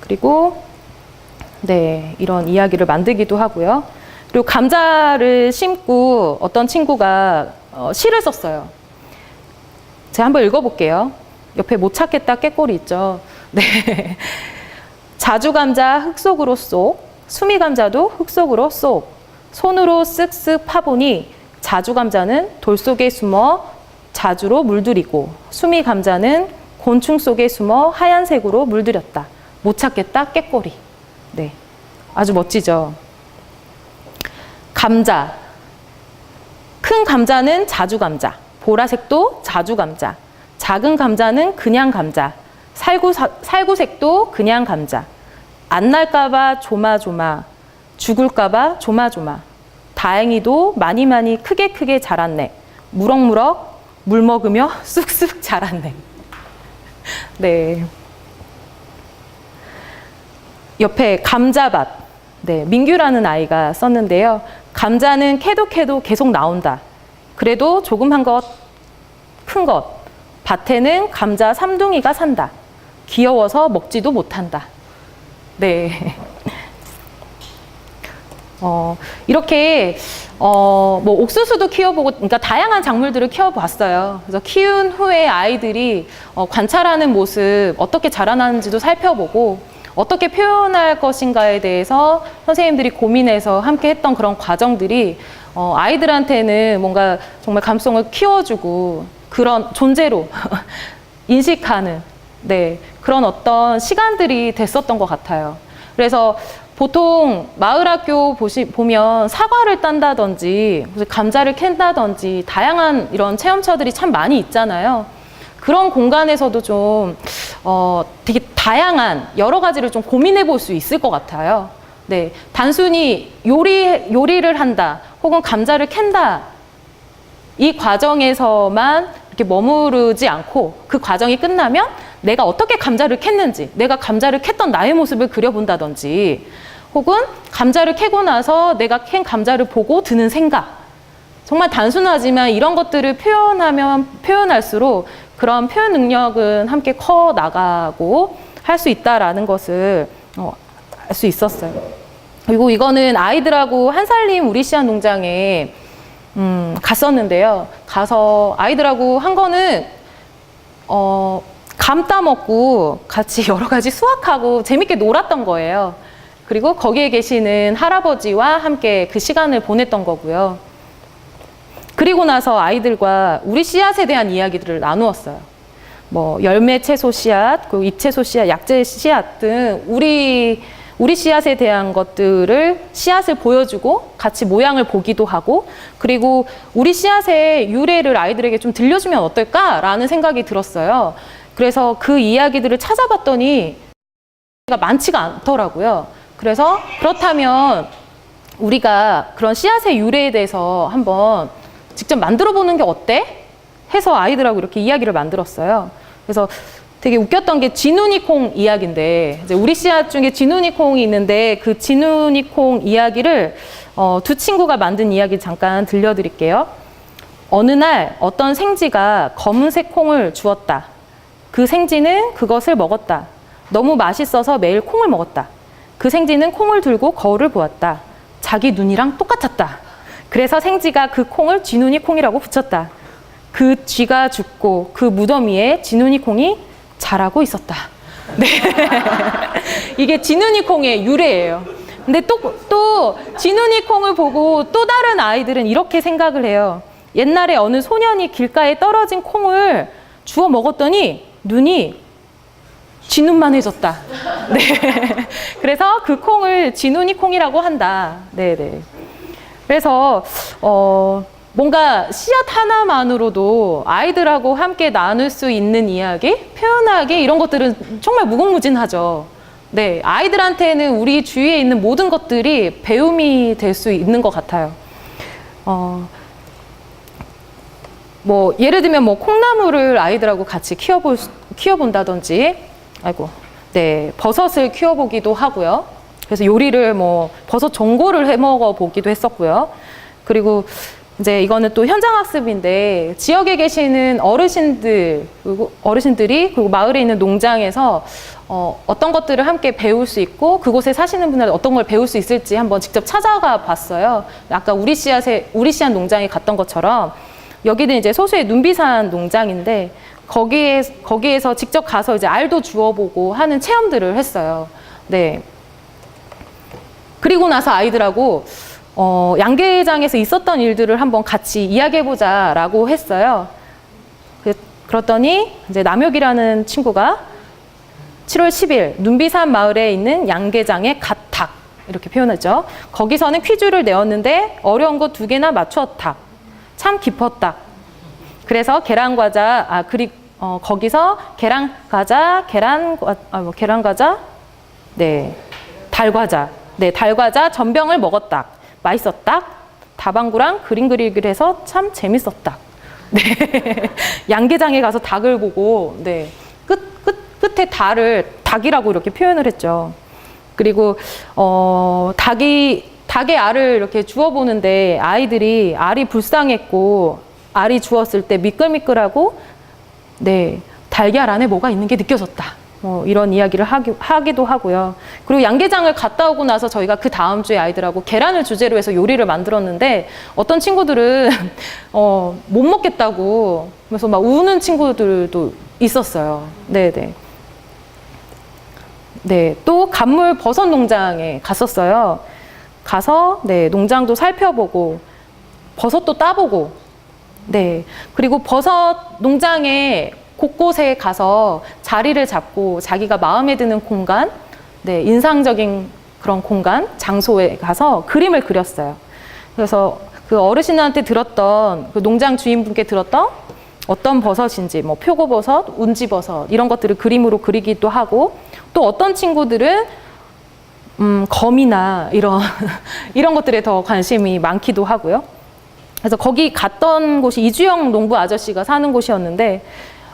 그리고 네, 이런 이야기를 만들기도 하고요. 그리고 감자를 심고 어떤 친구가 시를 썼어요. 제가 한번 읽어볼게요. 옆에 못 찾겠다 깨꼬리 있죠. 네. 자주감자 흙 속으로 쏙, 수미감자도 흙 속으로 쏙, 손으로 쓱쓱 파보니 자주감자는 돌 속에 숨어 자주로 물들이고 수미감자는 곤충 속에 숨어 하얀색으로 물들였다. 못 찾겠다 깨꼬리. 네, 아주 멋지죠. 감자. 큰 감자는 자주감자, 보라색도 자주감자, 작은 감자는 그냥 감자, 살구색도 그냥 감자. 안 날까봐 조마조마, 죽을까봐 조마조마. 다행히도 많이 크게 자랐네. 무럭무럭 물 먹으며 쑥쑥 자랐네. 네. 옆에 감자밭. 네, 민규라는 아이가 썼는데요. 감자는 캐도 계속 나온다. 그래도 조금 한 것, 큰 것. 밭에는 감자 3둥이가 산다. 귀여워서 먹지도 못한다. 네. 이렇게 뭐 옥수수도 키워보고, 그러니까 다양한 작물들을 키워봤어요. 그래서 키운 후에 아이들이 관찰하는 모습, 어떻게 자라나는지도 살펴보고, 어떻게 표현할 것인가에 대해서 선생님들이 고민해서 함께 했던 그런 과정들이 아이들한테는 뭔가 정말 감성을 키워주고 그런 존재로 인식하는 네, 그런 어떤 시간들이 됐었던 것 같아요. 그래서 보통 마을학교 보면 사과를 딴다든지 감자를 캔다든지 다양한 이런 체험처들이 참 많이 있잖아요. 그런 공간에서도 좀 되게 다양한 여러 가지를 좀 고민해 볼 수 있을 것 같아요. 네, 단순히 요리를 한다 혹은 감자를 캔다 이 과정에서만 이렇게 머무르지 않고 그 과정이 끝나면 내가 어떻게 감자를 캤는지, 내가 감자를 캤던 나의 모습을 그려본다든지, 혹은 감자를 캐고 나서 내가 캔 감자를 보고 드는 생각. 정말 단순하지만 이런 것들을 표현하면 표현할수록 그런 표현 능력은 함께 커 나가고 할 수 있다라는 것을 알 수 있었어요. 그리고 이거는 아이들하고 한살림 우리 씨앗 농장에 갔었는데요. 가서 아이들하고 한 거는 감 따먹고 같이 여러 가지 수확하고 재밌게 놀았던 거예요. 그리고 거기에 계시는 할아버지와 함께 그 시간을 보냈던 거고요. 그리고 나서 아이들과 우리 씨앗에 대한 이야기들을 나누었어요. 뭐 열매 채소 씨앗, 그리고 잎채소 씨앗, 약재 씨앗 등 우리 우리 씨앗에 대한 것들을 씨앗을 보여주고 같이 모양을 보기도 하고 그리고 우리 씨앗의 유래를 아이들에게 좀 들려주면 어떨까라는 생각이 들었어요. 그래서 그 이야기들을 찾아봤더니 많지가 않더라고요. 그래서 그렇다면 우리가 그런 씨앗의 유래에 대해서 한번 직접 만들어 보는 게 어때? 해서 아이들하고 이렇게 이야기를 만들었어요. 그래서 되게 웃겼던 게 지누니콩 이야기인데 이제 우리 씨앗 중에 지누니콩이 있는데 그 지누니콩 이야기를 두 친구가 만든 이야기 잠깐 들려드릴게요. 어느 날 어떤 생쥐가 검은색 콩을 주었다. 그 생쥐는 그것을 먹었다. 너무 맛있어서 매일 콩을 먹었다. 그 생쥐는 콩을 들고 거울을 보았다. 자기 눈이랑 똑같았다. 그래서 생쥐가 그 콩을 쥐누니콩이라고 붙였다. 그 쥐가 죽고 그 무덤 위에 쥐누니콩이 자라고 있었다. 네. 이게 쥐누니콩의 유래예요. 근데 또 쥐누니콩을 보고 또 다른 아이들은 이렇게 생각을 해요. 옛날에 어느 소년이 길가에 떨어진 콩을 주워 먹었더니 눈이 쥐눈만 해졌다. 네. 그래서 그 콩을 쥐누니콩이라고 한다. 네네. 그래서 뭔가 씨앗 하나만으로도 아이들하고 함께 나눌 수 있는 이야기, 표현하기 이런 것들은 정말 무궁무진하죠. 네, 아이들한테는 우리 주위에 있는 모든 것들이 배움이 될 수 있는 것 같아요. 뭐 예를 들면 뭐 콩나물을 아이들하고 같이 키워본다든지, 네, 버섯을 키워보기도 하고요. 그래서 요리를 뭐 버섯 전골을 해 먹어보기도 했었고요. 그리고 이제 이거는 또 현장 학습인데 지역에 계시는 어르신들이 그리고 마을에 있는 농장에서 어떤 것들을 함께 배울 수 있고 그곳에 사시는 분들 어떤 걸 배울 수 있을지 한번 직접 찾아가 봤어요. 아까 우리 씨앗 농장에 갔던 것처럼 여기는 이제 소수의 눈비산 농장인데 거기에서 직접 가서 이제 알도 주워보고 하는 체험들을 했어요. 네. 그리고 나서 아이들하고 양계장에서 있었던 일들을 한번 같이 이야기해보자라고 했어요. 그랬더니 이제 남혁이라는 친구가 7월 10일 눈비산 마을에 있는 양계장의 갓탁 이렇게 표현했죠. 거기서는 퀴즈를 내었는데 어려운 거 2개나 맞추었다. 참 깊었다. 그래서 계란과자, 거기서 계란과자, 네, 달과자. 네, 달과자 전병을 먹었다. 맛있었다. 다방구랑 그림 그리기를 해서 참 재밌었다. 네. 양계장에 가서 닭을 보고, 네. 끝에 닭이라고 이렇게 표현을 했죠. 그리고, 닭의 알을 이렇게 주워보는데 아이들이 알이 불쌍했고, 알이 주웠을 때 미끌미끌하고, 네. 달걀 안에 뭐가 있는 게 느껴졌다. 이런 이야기를 하기도 하고요. 그리고 양계장을 갔다 오고 나서 저희가 그 다음 주에 아이들하고 계란을 주제로 해서 요리를 만들었는데 어떤 친구들은 못 먹겠다고 그래서 막 우는 친구들도 있었어요. 네네. 네, 또 간물 버섯 농장에 갔었어요. 가서 네, 농장도 살펴보고 버섯도 따보고 네, 그리고 버섯 농장에 곳곳에 가서 자리를 잡고 자기가 마음에 드는 공간, 네, 인상적인 그런 공간, 장소에 가서 그림을 그렸어요. 그래서 그 어르신한테 들었던, 그 농장 주인분께 들었던 어떤 버섯인지, 뭐 표고버섯, 운지버섯 이런 것들을 그림으로 그리기도 하고 또 어떤 친구들은 거미나 이런 것들에 더 관심이 많기도 하고요. 그래서 거기 갔던 곳이 이주영 농부 아저씨가 사는 곳이었는데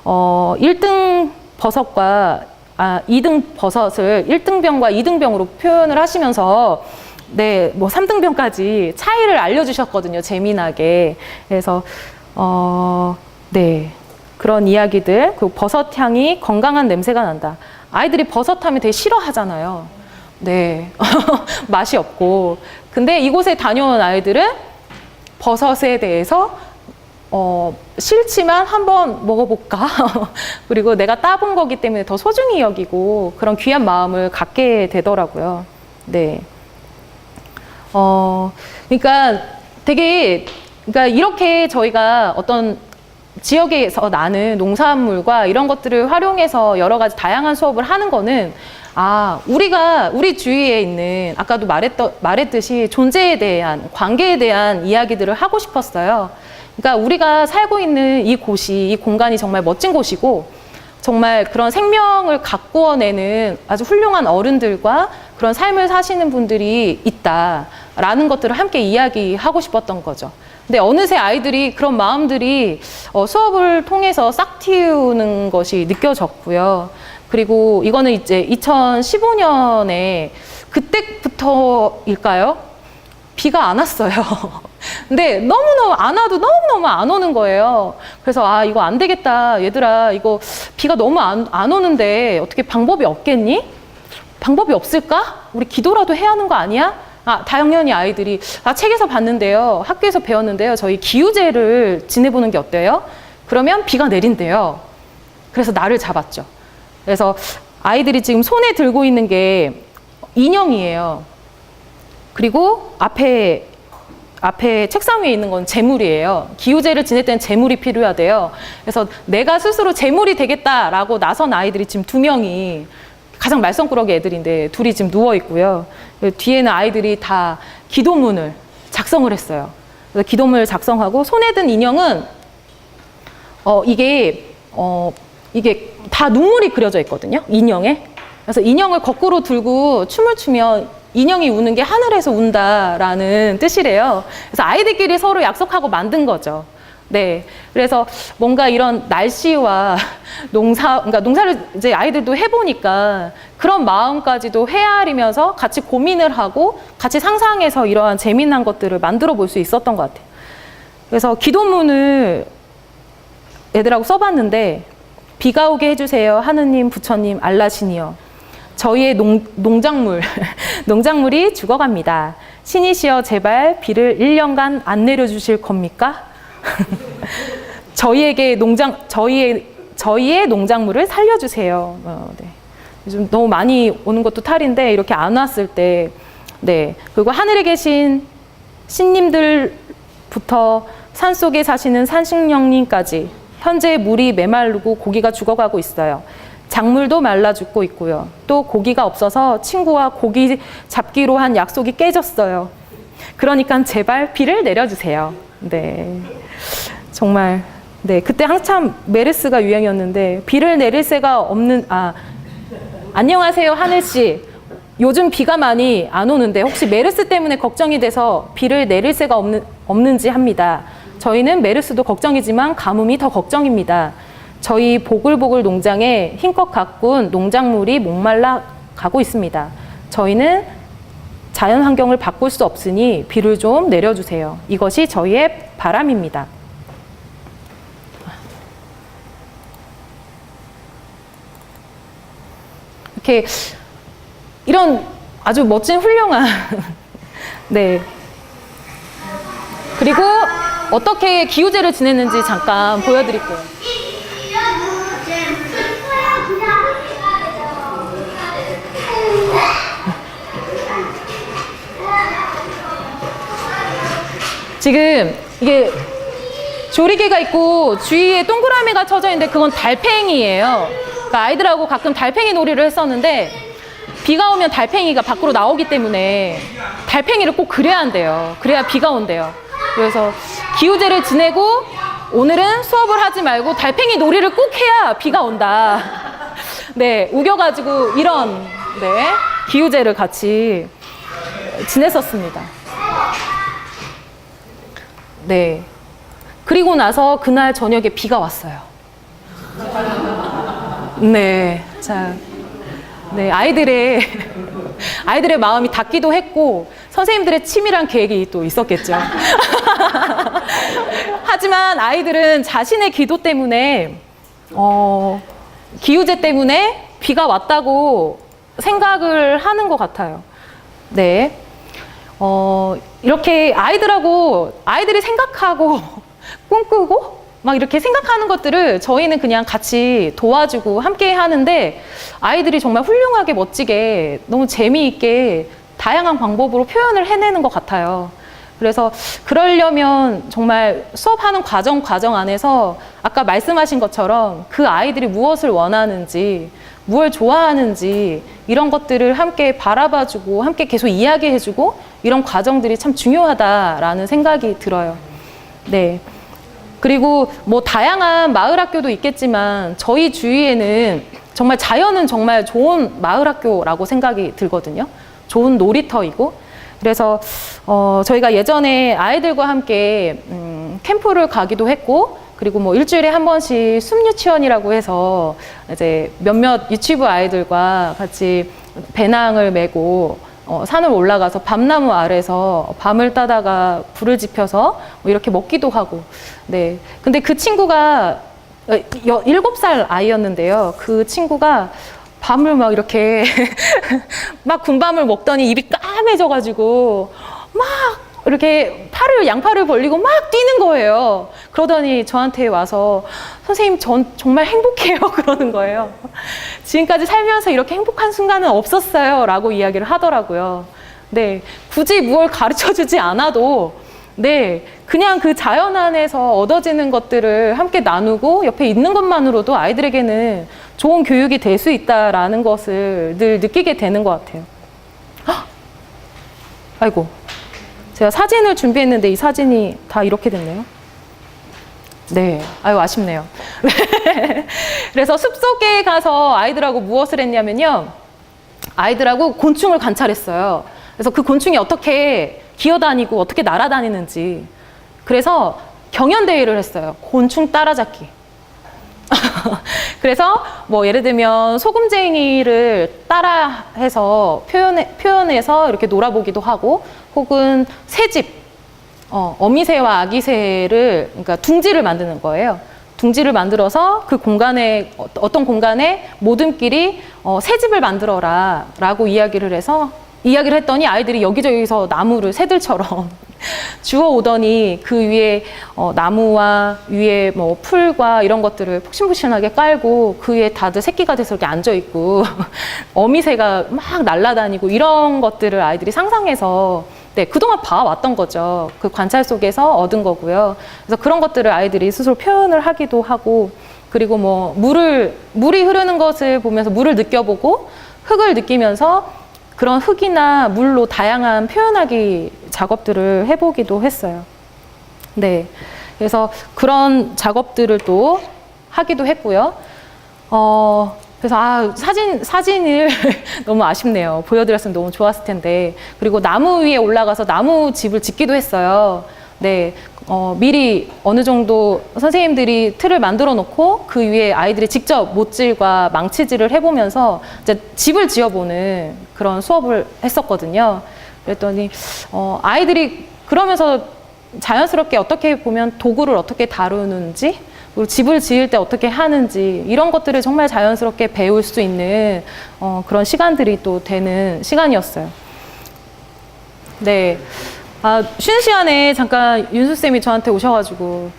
1등 버섯과 2등 버섯을 1등병과 2등병으로 표현을 하시면서 네, 뭐 3등병까지 차이를 알려주셨거든요. 재미나게. 그래서 네, 그런 이야기들. 그리고 버섯 향이 건강한 냄새가 난다. 아이들이 버섯 하면 되게 싫어하잖아요. 네, 맛이 없고. 근데 이곳에 다녀온 아이들은 버섯에 대해서 싫지만 한번 먹어볼까? 그리고 내가 따본 거기 때문에 더 소중히 여기고 그런 귀한 마음을 갖게 되더라고요. 네. 그러니까 그러니까 이렇게 저희가 어떤 지역에서 나는 농산물과 이런 것들을 활용해서 여러 가지 다양한 수업을 하는 거는 우리 주위에 있는, 아까도 말했듯이 존재에 대한, 관계에 대한 이야기들을 하고 싶었어요. 그러니까 우리가 살고 있는 이 곳이, 이 공간이 정말 멋진 곳이고, 정말 그런 생명을 가꾸어내는 아주 훌륭한 어른들과 그런 삶을 사시는 분들이 있다라는 것들을 함께 이야기하고 싶었던 거죠. 근데 어느새 아이들이 그런 마음들이 수업을 통해서 싹 틔우는 것이 느껴졌고요. 그리고 이거는 이제 2015년에 그때부터일까요? 비가 안 왔어요. 근데 너무너무 안 와도 너무너무 안 오는 거예요. 그래서 이거 안 되겠다. 얘들아, 이거 비가 너무 안 오는데 어떻게 방법이 없겠니? 방법이 없을까? 우리 기도라도 해야 하는 거 아니야? 당연히 아이들이 책에서 봤는데요. 학교에서 배웠는데요. 저희 기우제를 지내보는 게 어때요? 그러면 비가 내린대요. 그래서 날을 잡았죠. 그래서 아이들이 지금 손에 들고 있는 게 인형이에요. 그리고 앞에 책상 위에 있는 건 재물이에요. 기우제를 지낼 때는 재물이 필요하대요. 그래서 내가 스스로 재물이 되겠다라고 나선 아이들이 지금 2명이, 가장 말썽꾸러기 애들인데 둘이 지금 누워 있고요. 뒤에는 아이들이 다 기도문을 작성을 했어요. 그래서 기도문을 작성하고 손에 든 인형은 이게 다 눈물이 그려져 있거든요. 인형에. 그래서 인형을 거꾸로 들고 춤을 추면 인형이 우는 게 하늘에서 운다라는 뜻이래요. 그래서 아이들끼리 서로 약속하고 만든 거죠. 네. 그래서 뭔가 이런 날씨와 그러니까 농사를 이제 아이들도 해보니까 그런 마음까지도 헤아리면서 같이 고민을 하고 같이 상상해서 이러한 재미난 것들을 만들어 볼 수 있었던 것 같아요. 그래서 기도문을 애들하고 써봤는데, 비가 오게 해주세요. 하느님, 부처님, 알라신이여. 저희의 농작물이 죽어갑니다. 신이시여 제발 비를 1년간 안 내려주실 겁니까? 저희의 농작물을 살려주세요. 네. 요즘 너무 많이 오는 것도 탈인데 이렇게 안 왔을 때, 네. 그리고 하늘에 계신 신님들부터 산속에 사시는 산신령님까지 현재 물이 메마르고 고기가 죽어가고 있어요. 작물도 말라 죽고 있고요. 또 고기가 없어서 친구와 고기 잡기로 한 약속이 깨졌어요. 그러니까 제발 비를 내려주세요. 네. 정말, 네. 그때 한참 메르스가 유행이었는데, 비를 내릴 새가 없는, 안녕하세요, 하늘씨. 요즘 비가 많이 안 오는데, 혹시 메르스 때문에 걱정이 돼서 비를 내릴 새가 없는지 합니다. 저희는 메르스도 걱정이지만 가뭄이 더 걱정입니다. 저희 보글보글 농장에 힘껏 가꾼 농작물이 목말라 가고 있습니다. 저희는 자연 환경을 바꿀 수 없으니 비를 좀 내려주세요. 이것이 저희의 바람입니다. 이렇게 이런 아주 멋진 훌륭한 네. 그리고 어떻게 기우제를 지냈는지 잠깐 보여드릴게요. 지금 이게 조리개가 있고 주위에 동그라미가 쳐져 있는데 그건 달팽이예요. 그러니까 아이들하고 가끔 달팽이 놀이를 했었는데 비가 오면 달팽이가 밖으로 나오기 때문에 달팽이를 꼭 그려야 한대요. 그래야 비가 온대요. 그래서 기우제를 지내고 오늘은 수업을 하지 말고 달팽이 놀이를 꼭 해야 비가 온다. 네, 우겨가지고 이런 네, 기우제를 같이 지냈었습니다. 네. 그리고 나서 그날 저녁에 비가 왔어요. 네. 자, 네. 아이들의 마음이 닿기도 했고, 선생님들의 치밀한 계획이 또 있었겠죠. 하지만 아이들은 자신의 기도 때문에, 기우제 때문에 비가 왔다고 생각을 하는 것 같아요. 네. 이렇게 아이들이 생각하고 꿈꾸고 막 이렇게 생각하는 것들을 저희는 그냥 같이 도와주고 함께 하는데 아이들이 정말 훌륭하게 멋지게 너무 재미있게 다양한 방법으로 표현을 해내는 것 같아요. 그래서 그러려면 정말 수업하는 과정 안에서 아까 말씀하신 것처럼 그 아이들이 무엇을 원하는지, 무엇을 좋아하는지 이런 것들을 함께 바라봐주고 함께 계속 이야기해주고 이런 과정들이 참 중요하다라는 생각이 들어요. 네. 그리고 뭐 다양한 마을 학교도 있겠지만 저희 주위에는 정말 자연은 정말 좋은 마을 학교라고 생각이 들거든요. 좋은 놀이터이고. 그래서 저희가 예전에 아이들과 함께 캠프를 가기도 했고, 그리고 뭐 일주일에 한 번씩 숲유치원이라고 해서 이제 몇몇 유치부 아이들과 같이 배낭을 메고 산을 올라가서 밤나무 아래서 밤을 따다가 불을 지펴서 뭐 이렇게 먹기도 하고. 네. 근데 그 친구가 7살 아이였는데요. 그 친구가 밤을 막 이렇게 막 군밤을 먹더니 입이 까매져가지고 막 이렇게 양팔을 벌리고 막 뛰는 거예요. 그러더니 저한테 와서 선생님, 전 정말 행복해요. 그러는 거예요. 지금까지 살면서 이렇게 행복한 순간은 없었어요. 라고 이야기를 하더라고요. 네. 굳이 뭘 가르쳐 주지 않아도 네, 그냥 그 자연 안에서 얻어지는 것들을 함께 나누고 옆에 있는 것만으로도 아이들에게는 좋은 교육이 될 수 있다라는 것을 늘 느끼게 되는 것 같아요. 헉! 아이고, 제가 사진을 준비했는데 이 사진이 다 이렇게 됐네요. 네, 아유 아쉽네요. 그래서 숲속에 가서 아이들하고 무엇을 했냐면요, 아이들하고 곤충을 관찰했어요. 그래서 그 곤충이 어떻게 기어다니고 어떻게 날아다니는지. 그래서 경연대회를 했어요. 곤충 따라잡기. 그래서 뭐 예를 들면 소금쟁이를 따라해서 표현해서 이렇게 놀아보기도 하고, 혹은 새집, 어미새와 아기새를, 그러니까 둥지를 만드는 거예요. 둥지를 만들어서 그 공간에, 어떤 공간에 모둠끼리 새집을 만들어라 라고 이야기를 했더니 아이들이 여기저기서 나무를 새들처럼 주워오더니 그 위에 나무와 위에 뭐 풀과 이런 것들을 푹신푹신하게 깔고 그 위에 다들 새끼가 돼서 이렇게 앉아있고 어미새가 막 날아다니고 이런 것들을 아이들이 상상해서 네, 그동안 봐왔던 거죠. 그 관찰 속에서 얻은 거고요. 그래서 그런 것들을 아이들이 스스로 표현을 하기도 하고, 그리고 뭐 물이 흐르는 것을 보면서 물을 느껴보고 흙을 느끼면서 그런 흙이나 물로 다양한 표현하기 작업들을 해보기도 했어요. 네. 그래서 그런 작업들을 또 하기도 했고요. 그래서 사진을 너무 아쉽네요. 보여드렸으면 너무 좋았을 텐데. 그리고 나무 위에 올라가서 나무 집을 짓기도 했어요. 네. 미리 어느 정도 선생님들이 틀을 만들어 놓고 그 위에 아이들이 직접 못질과 망치질을 해보면서 이제 집을 지어보는 그런 수업을 했었거든요. 그랬더니 아이들이 그러면서 자연스럽게 어떻게 보면 도구를 어떻게 다루는지, 그리고 집을 지을 때 어떻게 하는지 이런 것들을 정말 자연스럽게 배울 수 있는 그런 시간들이 또 되는 시간이었어요. 네. 쉬는 시간에 잠깐 윤수쌤이 저한테 오셔가지고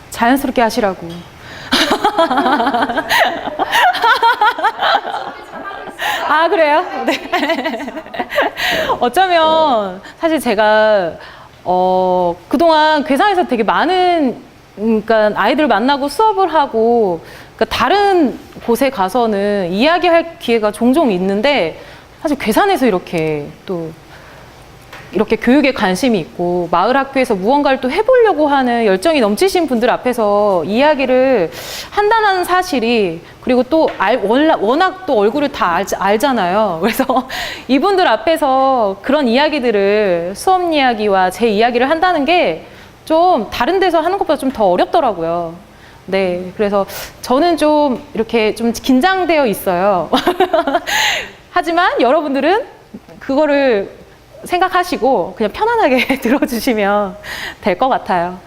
자연스럽게 하시라고. 그래요? 네. 어쩌면 사실 제가 그동안 괴산에서 되게 많은, 그러니까 아이들 만나고 수업을 하고, 그러니까 다른 곳에 가서는 이야기할 기회가 종종 있는데, 사실 괴산에서 이렇게 교육에 관심이 있고 마을 학교에서 무언가를 또 해보려고 하는 열정이 넘치신 분들 앞에서 이야기를 한다는 사실이, 그리고 또 워낙 또 얼굴을 다 알잖아요. 그래서 이분들 앞에서 그런 이야기들을, 수업 이야기와 제 이야기를 한다는 게 좀 다른 데서 하는 것보다 좀 더 어렵더라고요. 네, 그래서 저는 좀 이렇게 좀 긴장되어 있어요. 하지만 여러분들은 그거를 생각하시고 그냥 편안하게 들어주시면 될 것 같아요.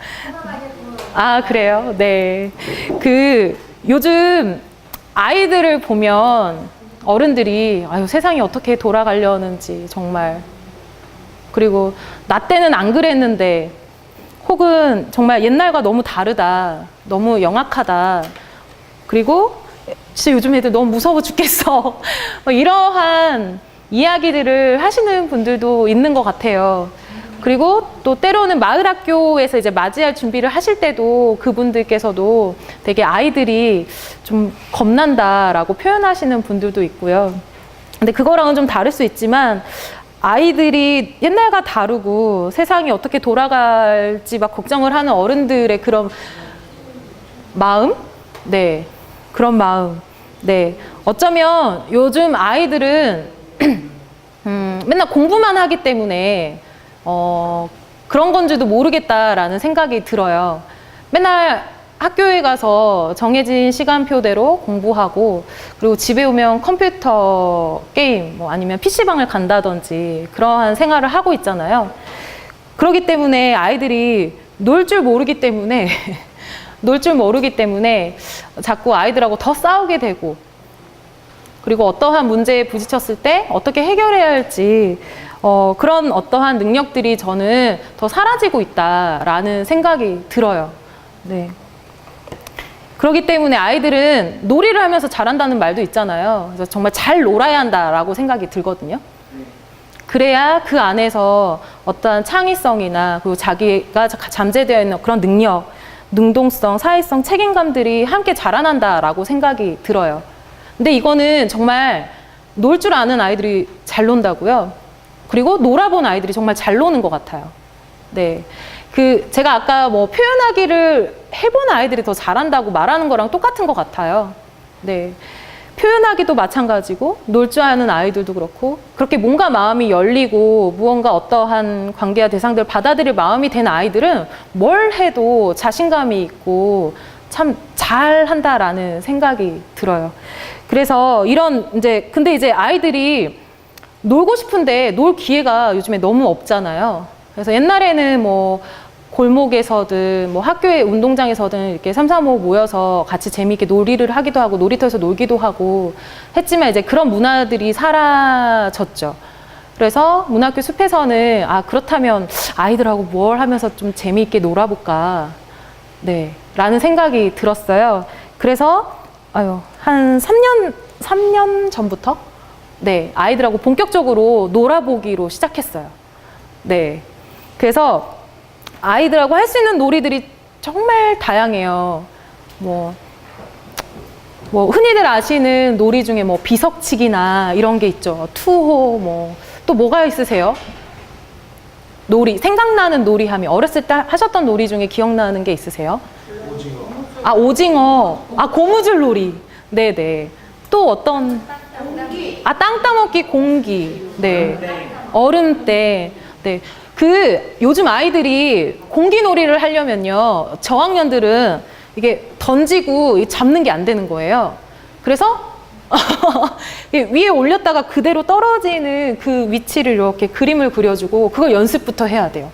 그래요? 네. 요즘 아이들을 보면 어른들이 세상이 어떻게 돌아가려는지 정말, 그리고 나 때는 안 그랬는데, 혹은 정말 옛날과 너무 다르다, 너무 영악하다, 그리고 진짜 요즘 애들 너무 무서워 죽겠어, 이러한 이야기들을 하시는 분들도 있는 것 같아요. 그리고 또 때로는 마을 학교에서 이제 맞이할 준비를 하실 때도 그분들께서도 되게 아이들이 좀 겁난다라고 표현하시는 분들도 있고요. 근데 그거랑은 좀 다를 수 있지만 아이들이 옛날과 다르고 세상이 어떻게 돌아갈지 막 걱정을 하는 어른들의 그런 마음? 네. 그런 마음. 네. 어쩌면 요즘 아이들은 맨날 공부만 하기 때문에 그런 건지도 모르겠다라는 생각이 들어요. 맨날 학교에 가서 정해진 시간표대로 공부하고 그리고 집에 오면 컴퓨터 게임 뭐 아니면 PC방을 간다든지 그러한 생활을 하고 있잖아요. 그렇기 때문에 아이들이 놀 줄 모르기 때문에 자꾸 아이들하고 더 싸우게 되고 그리고 어떠한 문제에 부딪혔을 때 어떻게 해결해야 할지 그런 어떠한 능력들이 저는 더 사라지고 있다라는 생각이 들어요. 네. 그렇기 때문에 아이들은 놀이를 하면서 잘한다는 말도 있잖아요. 그래서 정말 잘 놀아야 한다라고 생각이 들거든요. 그래야 그 안에서 어떠한 창의성이나 그리고 자기가 잠재되어 있는 그런 능력, 능동성, 사회성, 책임감들이 함께 자라난다라고 생각이 들어요. 근데 이거는 정말 놀 줄 아는 아이들이 잘 논다고요. 그리고 놀아본 아이들이 정말 잘 노는 것 같아요. 네. 제가 아까 뭐 표현하기를 해본 아이들이 더 잘한다고 말하는 거랑 똑같은 것 같아요. 네. 표현하기도 마찬가지고, 놀 줄 아는 아이들도 그렇고, 그렇게 뭔가 마음이 열리고, 무언가 어떠한 관계와 대상들을 받아들일 마음이 된 아이들은 뭘 해도 자신감이 있고, 참 잘한다라는 생각이 들어요. 그래서 근데 이제 아이들이 놀고 싶은데 놀 기회가 요즘에 너무 없잖아요. 그래서 옛날에는 뭐 골목에서든 뭐 학교의 운동장에서든 이렇게 3, 4, 5 모여서 같이 재미있게 놀이를 하기도 하고 놀이터에서 놀기도 하고 했지만 이제 그런 문화들이 사라졌죠. 그래서 문학교 숲에서는 그렇다면 아이들하고 뭘 하면서 좀 재미있게 놀아볼까, 네, 라는 생각이 들었어요. 그래서 한 3년 전부터 네, 아이들하고 본격적으로 놀아보기로 시작했어요. 네. 그래서 아이들하고 할 수 있는 놀이들이 정말 다양해요. 뭐 흔히들 아시는 놀이 중에 뭐 비석치기나 이런 게 있죠. 투호, 또 뭐가 있으세요? 놀이, 생각나는 놀이 하면 어렸을 때 하셨던 놀이 중에 기억나는 게 있으세요? 오징어. 오징어. 고무줄 놀이. 네네. 또 어떤? 땅 따먹기, 공기. 네. 얼음대. 네. 요즘 아이들이 공기놀이를 하려면요, 저학년들은 이게 던지고 잡는 게 안 되는 거예요. 그래서 위에 올렸다가 그대로 떨어지는 그 위치를 이렇게 그림을 그려주고 그걸 연습부터 해야 돼요.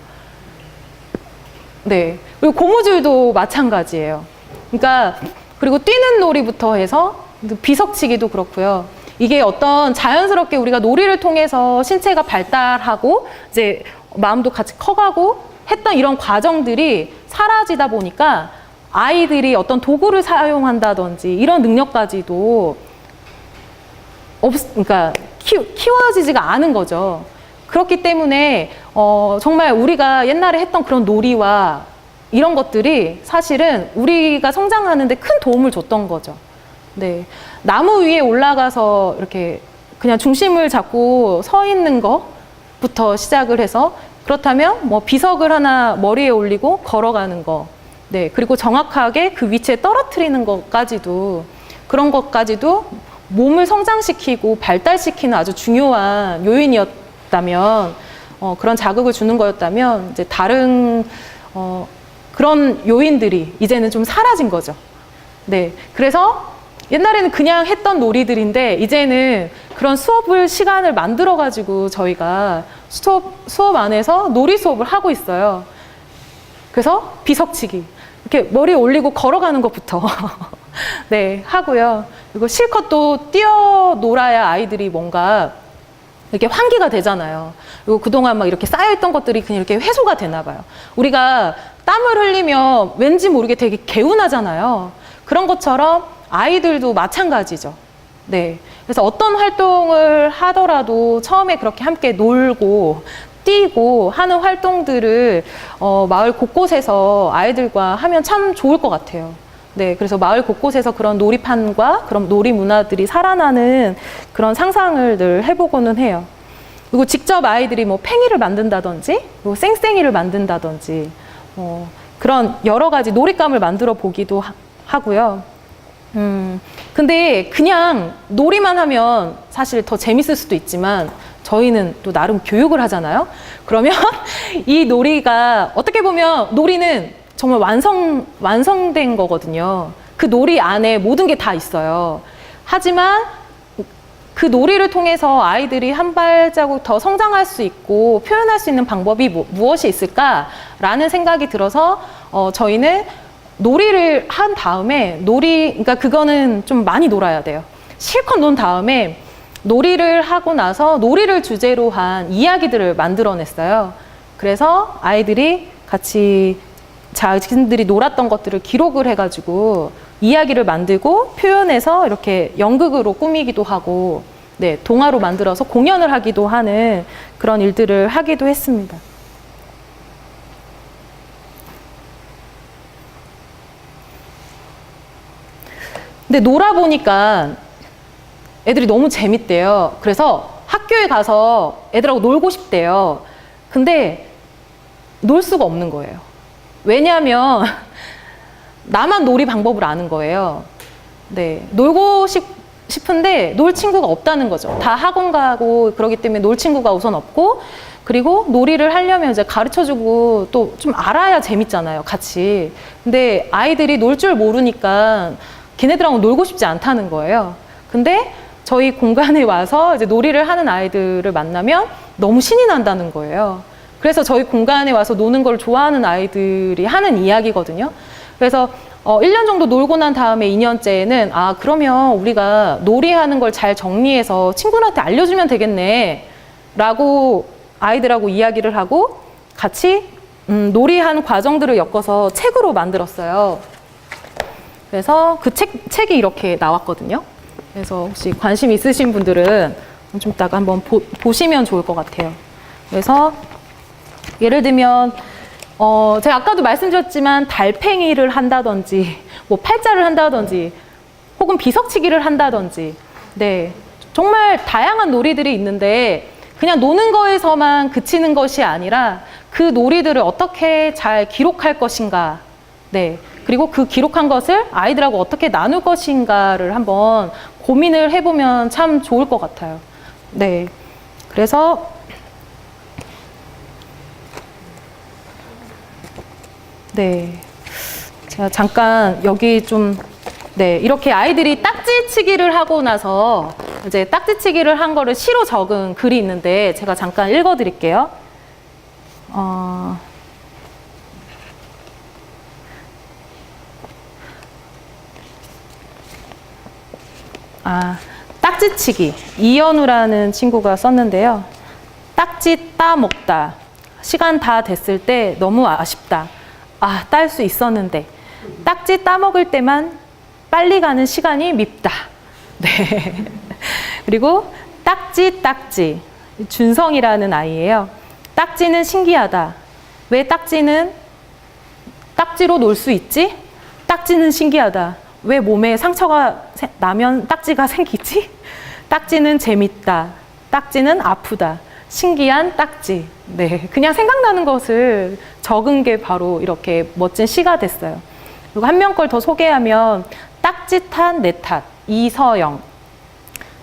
네. 그리고 고무줄도 마찬가지예요. 그러니까, 그리고 뛰는 놀이부터 해서 비석치기도 그렇고요. 이게 어떤 자연스럽게 우리가 놀이를 통해서 신체가 발달하고 이제 마음도 같이 커가고 했던 이런 과정들이 사라지다 보니까 아이들이 어떤 도구를 사용한다든지 이런 능력까지도 그러니까 키워지지가 않은 거죠. 그렇기 때문에 정말 우리가 옛날에 했던 그런 놀이와 이런 것들이 사실은 우리가 성장하는데 큰 도움을 줬던 거죠. 네. 나무 위에 올라가서 이렇게 그냥 중심을 잡고 서 있는 거부터 시작을 해서, 그렇다면 뭐 비석을 하나 머리에 올리고 걸어가는 거, 네, 그리고 정확하게 그 위치에 떨어뜨리는 것까지도, 그런 것까지도 몸을 성장시키고 발달시키는 아주 중요한 요인이었다면, 그런 자극을 주는 거였다면 이제 다른 그런 요인들이 이제는 좀 사라진 거죠. 네, 그래서 옛날에는 그냥 했던 놀이들인데 이제는 그런 시간을 만들어가지고 저희가 수업 안에서 놀이 수업을 하고 있어요. 그래서 비석치기, 이렇게 머리에 올리고 걸어가는 것부터 네, 하고요. 그리고 실컷 또 뛰어놀아야 아이들이 뭔가 이렇게 환기가 되잖아요. 그리고 그동안 막 이렇게 쌓여있던 것들이 그냥 이렇게 회수가 되나 봐요. 우리가 땀을 흘리면 왠지 모르게 되게 개운하잖아요. 그런 것처럼 아이들도 마찬가지죠. 네. 그래서 어떤 활동을 하더라도 처음에 그렇게 함께 놀고 뛰고 하는 활동들을 마을 곳곳에서 아이들과 하면 참 좋을 것 같아요. 네, 그래서 마을 곳곳에서 그런 놀이판과 그런 놀이 문화들이 살아나는 그런 상상을 늘 해보고는 해요. 그리고 직접 아이들이 뭐 팽이를 만든다든지, 뭐 쌩쌩이를 만든다든지, 그런 여러 가지 놀잇감을 만들어 보기도 하고요. 근데 그냥 놀이만 하면 사실 더 재밌을 수도 있지만 저희는 또 나름 교육을 하잖아요. 그러면 이 놀이가 어떻게 보면 놀이는 정말 완성된 거거든요. 그 놀이 안에 모든 게 다 있어요. 하지만 그 놀이를 통해서 아이들이 한 발자국 더 성장할 수 있고 표현할 수 있는 방법이 무엇이 있을까라는 생각이 들어서 저희는 놀이를 한 다음에 그러니까 그거는 좀 많이 놀아야 돼요. 실컷 논 다음에 놀이를 하고 나서 놀이를 주제로 한 이야기들을 만들어냈어요. 그래서 아이들이 같이 자신들이 놀았던 것들을 기록을 해가지고 이야기를 만들고 표현해서 이렇게 연극으로 꾸미기도 하고, 네, 동화로 만들어서 공연을 하기도 하는 그런 일들을 하기도 했습니다. 근데 놀아보니까 애들이 너무 재밌대요. 그래서 학교에 가서 애들하고 놀고 싶대요. 근데 놀 수가 없는 거예요. 왜냐하면 나만 놀이 방법을 아는 거예요. 네, 놀고 싶은데 놀 친구가 없다는 거죠. 다 학원 가고 그러기 때문에 놀 친구가 우선 없고, 그리고 놀이를 하려면 이제 가르쳐주고 또 좀 알아야 재밌잖아요, 같이. 근데 아이들이 놀 줄 모르니까 걔네들하고 놀고 싶지 않다는 거예요. 근데 저희 공간에 와서 이제 놀이를 하는 아이들을 만나면 너무 신이 난다는 거예요. 그래서 저희 공간에 와서 노는 걸 좋아하는 아이들이 하는 이야기거든요. 그래서 1년 정도 놀고 난 다음에 2년째에는 그러면 우리가 놀이하는 걸 잘 정리해서 친구들한테 알려주면 되겠네 라고 아이들하고 이야기를 하고 같이 놀이하는 과정들을 엮어서 책으로 만들었어요. 그래서 그 책이 이렇게 나왔거든요. 그래서 혹시 관심 있으신 분들은 좀 이따가 한번 보시면 좋을 것 같아요. 그래서 예를 들면 제가 아까도 말씀드렸지만 달팽이를 한다든지 뭐 팔자를 한다든지 혹은 비석치기를 한다든지, 네, 정말 다양한 놀이들이 있는데 그냥 노는 거에서만 그치는 것이 아니라 그 놀이들을 어떻게 잘 기록할 것인가, 네, 그리고 그 기록한 것을 아이들하고 어떻게 나눌 것인가를 한번 고민을 해보면 참 좋을 것 같아요. 네, 그래서 네, 제가 잠깐 여기 좀, 네, 이렇게 아이들이 딱지치기를 하고 나서 이제 딱지치기를 한 거를 시로 적은 글이 있는데 제가 잠깐 읽어드릴게요. 딱지치기, 이연우라는 친구가 썼는데요. 딱지 따먹다. 시간 다 됐을 때 너무 아쉽다. 딸 수 있었는데. 딱지 따먹을 때만 빨리 가는 시간이 밉다. 네. 그리고 딱지. 준성이라는 아이예요. 딱지는 신기하다. 왜 딱지로 놀 수 있지? 딱지는 신기하다. 왜 몸에 상처가 나면 딱지가 생기지? 딱지는 재밌다. 딱지는 아프다. 신기한 딱지. 네, 그냥 생각나는 것을 적은 게 바로 이렇게 멋진 시가 됐어요. 그리고 한 명 걸 더 소개하면 딱지 탓 내 탓, 이서영.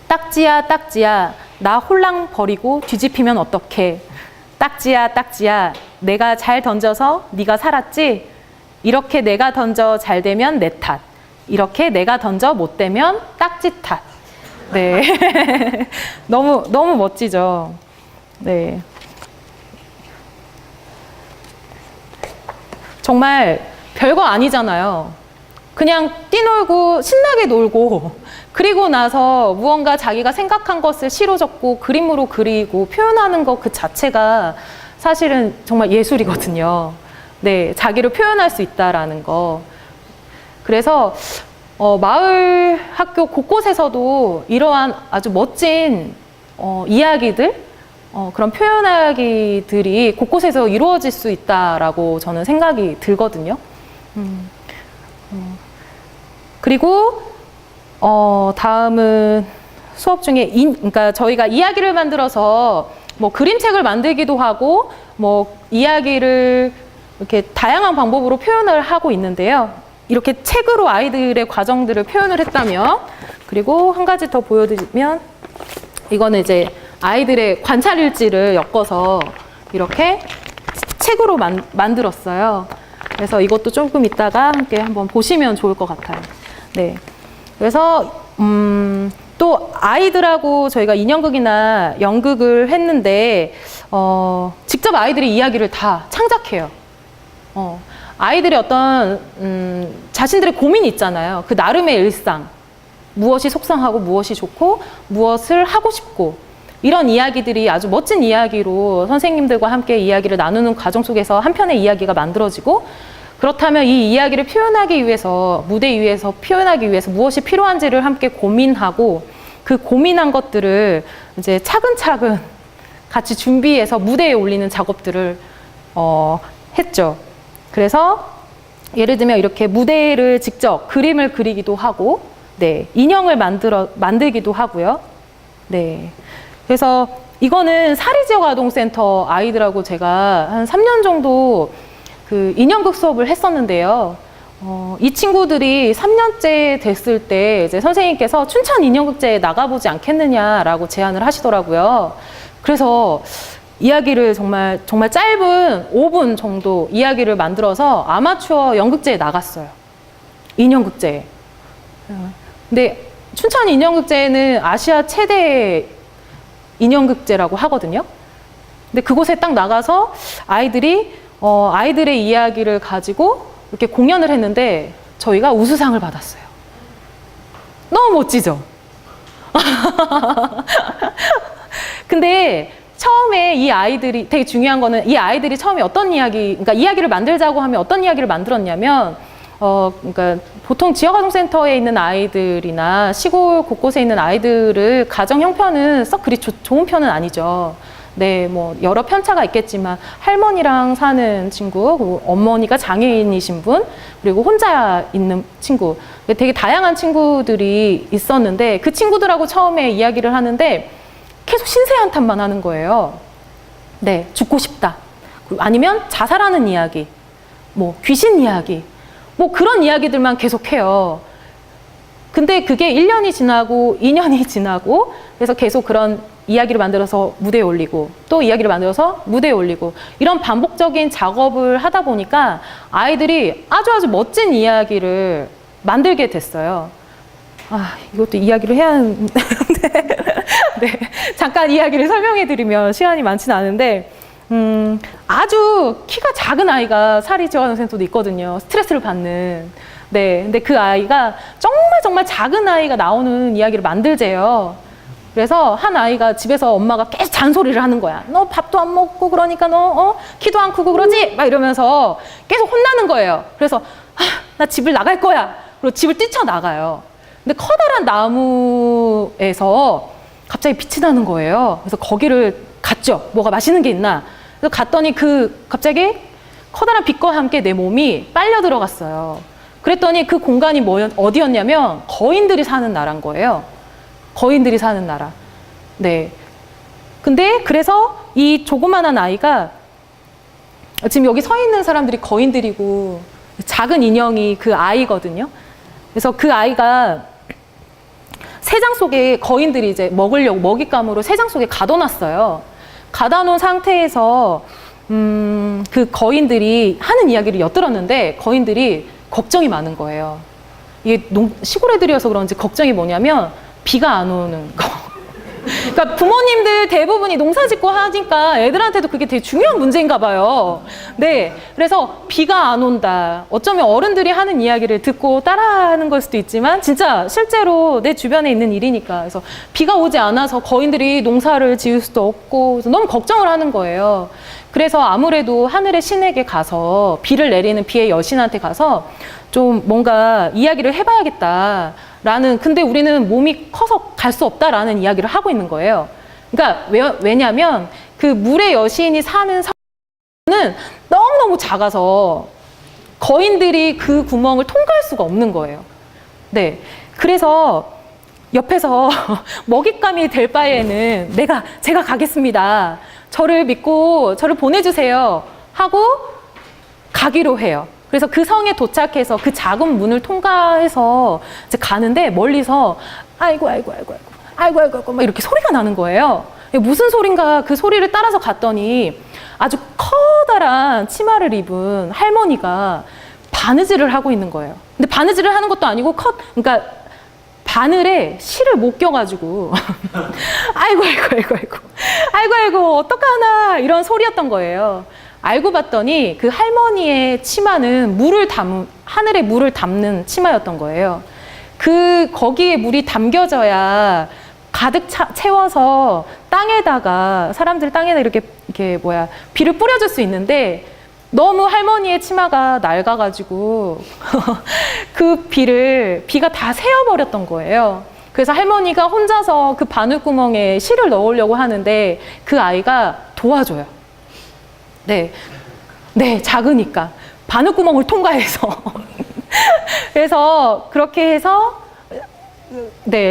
딱지야 나 홀랑 버리고 뒤집히면 어떡해. 딱지야 내가 잘 던져서 네가 살았지. 이렇게 내가 던져 잘 되면 내 탓. 이렇게 내가 던져 못 되면 딱지 탓. 네. 너무 멋지죠. 네. 정말 별거 아니잖아요. 그냥 뛰놀고 신나게 놀고 그리고 나서 무언가 자기가 생각한 것을 시로 적고 그림으로 그리고 표현하는 것 그 자체가 사실은 정말 예술이거든요. 네, 자기를 표현할 수 있다라는 거. 그래서 마을 학교 곳곳에서도 이러한 아주 멋진 이야기들, 그런 표현하기들이 곳곳에서 이루어질 수 있다라고 저는 생각이 들거든요. 그리고 다음은 수업 중에 그러니까 저희가 이야기를 만들어서 뭐 그림책을 만들기도 하고 뭐 이야기를 이렇게 다양한 방법으로 표현을 하고 있는데요. 이렇게 책으로 아이들의 과정들을 표현을 했다면, 그리고 한 가지 더 보여드리면, 이거는 이제 아이들의 관찰 일지를 엮어서 이렇게 책으로 만들었어요. 그래서 이것도 조금 이따가 함께 한번 보시면 좋을 것 같아요. 네. 그래서 또 아이들하고 저희가 인형극이나 연극을 했는데 직접 아이들이 이야기를 다 창작해요. 아이들의 어떤 자신들의 고민이 있잖아요. 그 나름의 일상, 무엇이 속상하고 무엇이 좋고 무엇을 하고 싶고, 이런 이야기들이 아주 멋진 이야기로 선생님들과 함께 이야기를 나누는 과정 속에서 한 편의 이야기가 만들어지고, 그렇다면 이 이야기를 표현하기 위해서, 무대 위에서 표현하기 위해서 무엇이 필요한지를 함께 고민하고, 그 고민한 것들을 이제 차근차근 같이 준비해서 무대에 올리는 작업들을 했죠. 그래서 예를 들면 이렇게 무대를 직접 그림을 그리기도 하고, 네, 인형을 만들기도 하고요. 네. 그래서 이거는 사리지역아동센터 아이들하고 제가 한 3년 정도 그 인형극 수업을 했었는데요. 이 친구들이 3년째 됐을 때 이제 선생님께서 춘천 인형극제에 나가보지 않겠느냐라고 제안을 하시더라고요. 그래서 이야기를 정말 짧은 5분 정도 이야기를 만들어서 아마추어 연극제에 나갔어요. 인형극제에. 근데 춘천 인형극제는 아시아 최대 인형극제라고 하거든요. 근데 그곳에 딱 나가서 아이들이 아이들의 이야기를 가지고 이렇게 공연을 했는데 저희가 우수상을 받았어요. 너무 멋지죠? 근데 처음에 이 아이들이, 되게 중요한 거는 이 아이들이 처음에 어떤 이야기, 그러니까 이야기를 만들자고 하면 어떤 이야기를 만들었냐면, 그러니까 보통 지역아동센터에 있는 아이들이나 시골 곳곳에 있는 아이들을 가정 형편은 썩 그리 좋은 편은 아니죠. 네, 뭐 여러 편차가 있겠지만 할머니랑 사는 친구, 그리고 어머니가 장애인이신 분, 그리고 혼자 있는 친구, 되게 다양한 친구들이 있었는데 그 친구들하고 처음에 이야기를 하는데 계속 신세한탄만 하는 거예요. 네, 죽고 싶다. 아니면 자살하는 이야기, 뭐 귀신 이야기, 뭐 그런 이야기들만 계속해요. 근데 그게 1년이 지나고 2년이 지나고, 그래서 계속 그런 이야기를 만들어서 무대에 올리고 또 이야기를 만들어서 무대에 올리고, 이런 반복적인 작업을 하다 보니까 아이들이 아주 멋진 이야기를 만들게 됐어요. 이것도 이야기를 해야 하는데 네, 잠깐 이야기를 설명해 드리면 시간이 많지는 않은데, 아주 키가 작은 아이가 사리지역아동센터도 있거든요. 스트레스를 받는. 네, 근데 그 아이가 정말 작은 아이가 나오는 이야기를 만들재요. 그래서 한 아이가 집에서 엄마가 계속 잔소리를 하는 거야. 너 밥도 안 먹고 그러니까 너 키도 안 크고 그러지? 막 이러면서 계속 혼나는 거예요. 그래서 나 집을 나갈 거야. 그리고 집을 뛰쳐나가요. 근데 커다란 나무에서 갑자기 빛이 나는 거예요. 그래서 거기를 갔죠. 뭐가 맛있는 게 있나? 그래서 갔더니 갑자기 커다란 빛과 함께 내 몸이 빨려 들어갔어요. 그랬더니 그 공간이 어디였냐면 거인들이 사는 나라인 거예요. 거인들이 사는 나라. 네. 근데 그래서 이 조그만한 아이가, 지금 여기 서 있는 사람들이 거인들이고 작은 인형이 그 아이거든요. 그래서 그 아이가 새장 속에 거인들이 이제 먹으려고 먹잇감으로 새장 속에 가둬놨어요. 가다 놓은 상태에서 그 거인들이 하는 이야기를 엿들었는데 거인들이 걱정이 많은 거예요. 이게 시골 애들이어서 그런지 걱정이 뭐냐면 비가 안 오는 거. 그러니까 부모님들 대부분이 농사 짓고 하니까 애들한테도 그게 되게 중요한 문제인가 봐요. 네. 그래서 비가 안 온다. 어쩌면 어른들이 하는 이야기를 듣고 따라하는 걸 수도 있지만 진짜 실제로 내 주변에 있는 일이니까. 그래서 비가 오지 않아서 거인들이 농사를 지을 수도 없고, 그래서 너무 걱정을 하는 거예요. 그래서 아무래도 하늘의 신에게 가서, 비를 내리는 비의 여신한테 가서 좀 뭔가 이야기를 해봐야겠다. 근데 우리는 몸이 커서 갈 수 없다라는 이야기를 하고 있는 거예요. 그러니까 왜냐하면 그 물의 여신이 사는 성은 너무너무 작아서 거인들이 그 구멍을 통과할 수가 없는 거예요. 네. 그래서 옆에서 먹잇감이 될 바에는 제가 가겠습니다. 저를 믿고 저를 보내주세요. 하고 가기로 해요. 그래서 그 성에 도착해서 그 작은 문을 통과해서 이제 가는데 멀리서 아이고 막 이렇게 소리가 나는 거예요. 무슨 소린가그 소리를 따라서 갔더니 아주 커다란 치마를 입은 할머니가 바느질을 하고 있는 거예요. 근데 바느질을 하는 것도 아니고 그러니까 바늘에 실을 못 껴가지고 아이고 어떡하나 이런 소리였던 거예요. 알고 봤더니 그 할머니의 치마는 하늘에 물을 담는 치마였던 거예요. 거기에 물이 담겨져야 가득 채워서 사람들 땅에다 이렇게 비를 뿌려줄 수 있는데 너무 할머니의 치마가 낡아가지고 그 비가 다 새어버렸던 거예요. 그래서 할머니가 혼자서 그 바늘구멍에 실을 넣으려고 하는데 그 아이가 도와줘요. 네, 작으니까 바늘구멍을 통과해서 그래서 그렇게 해서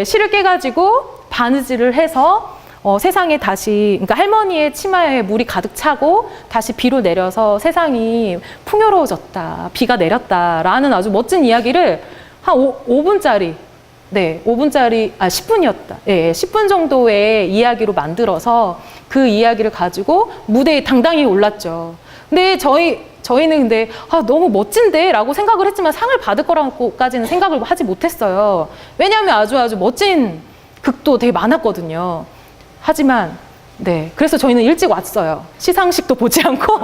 실을 깨가지고 바느질을 해서 세상에 다시, 그러니까 할머니의 치마에 물이 가득 차고 다시 비로 내려서 세상이 풍요로워졌다, 비가 내렸다라는 아주 멋진 이야기를 한 5분짜리, 10분이었다. 10분 정도의 이야기로 만들어서 그 이야기를 가지고 무대에 당당히 올랐죠. 근데 저희는 근데 너무 멋진데? 라고 생각을 했지만 상을 받을 거라고까지는 생각을 하지 못했어요. 왜냐하면 아주 멋진 극도 되게 많았거든요. 하지만 그래서 저희는 일찍 왔어요. 시상식도 보지 않고.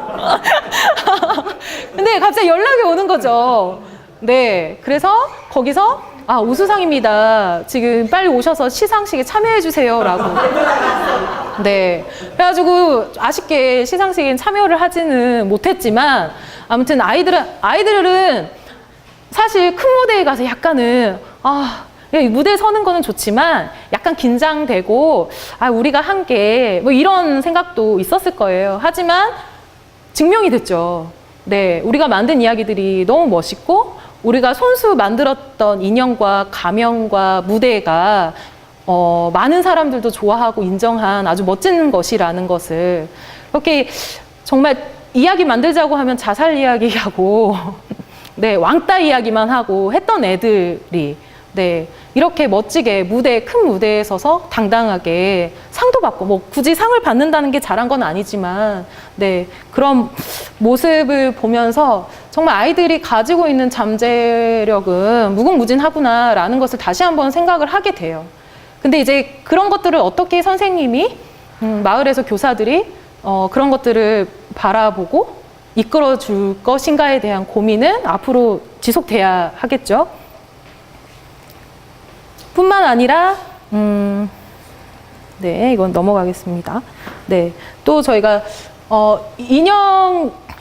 근데 갑자기 연락이 오는 거죠. 그래서 거기서 우수상입니다. 지금 빨리 오셔서 시상식에 참여해 주세요. 라고. 그래가지고 아쉽게 시상식에 참여를 하지는 못했지만 아무튼 아이들은 사실 큰 무대에 가서 약간은 무대에 서는 거는 좋지만 약간 긴장되고 우리가 한 게 이런 생각도 있었을 거예요. 하지만 증명이 됐죠. 우리가 만든 이야기들이 너무 멋있고 우리가 손수 만들었던 인형과 가면과 무대가 많은 사람들도 좋아하고 인정한 아주 멋진 것이라는 것을 이렇게 정말 이야기 만들자고 하면 자살 이야기하고 왕따 이야기만 하고 했던 애들이 이렇게 멋지게 큰 무대에 서서 당당하게 상도 받고 굳이 상을 받는다는 게 잘한 건 아니지만 그런 모습을 보면서 정말 아이들이 가지고 있는 잠재력은 무궁무진하구나라는 것을 다시 한번 생각을 하게 돼요. 근데 이제 그런 것들을 어떻게 선생님이 마을에서 교사들이 그런 것들을 바라보고 이끌어 줄 것인가에 대한 고민은 앞으로 지속돼야 하겠죠. 뿐만 아니라 이건 넘어가겠습니다. 또 저희가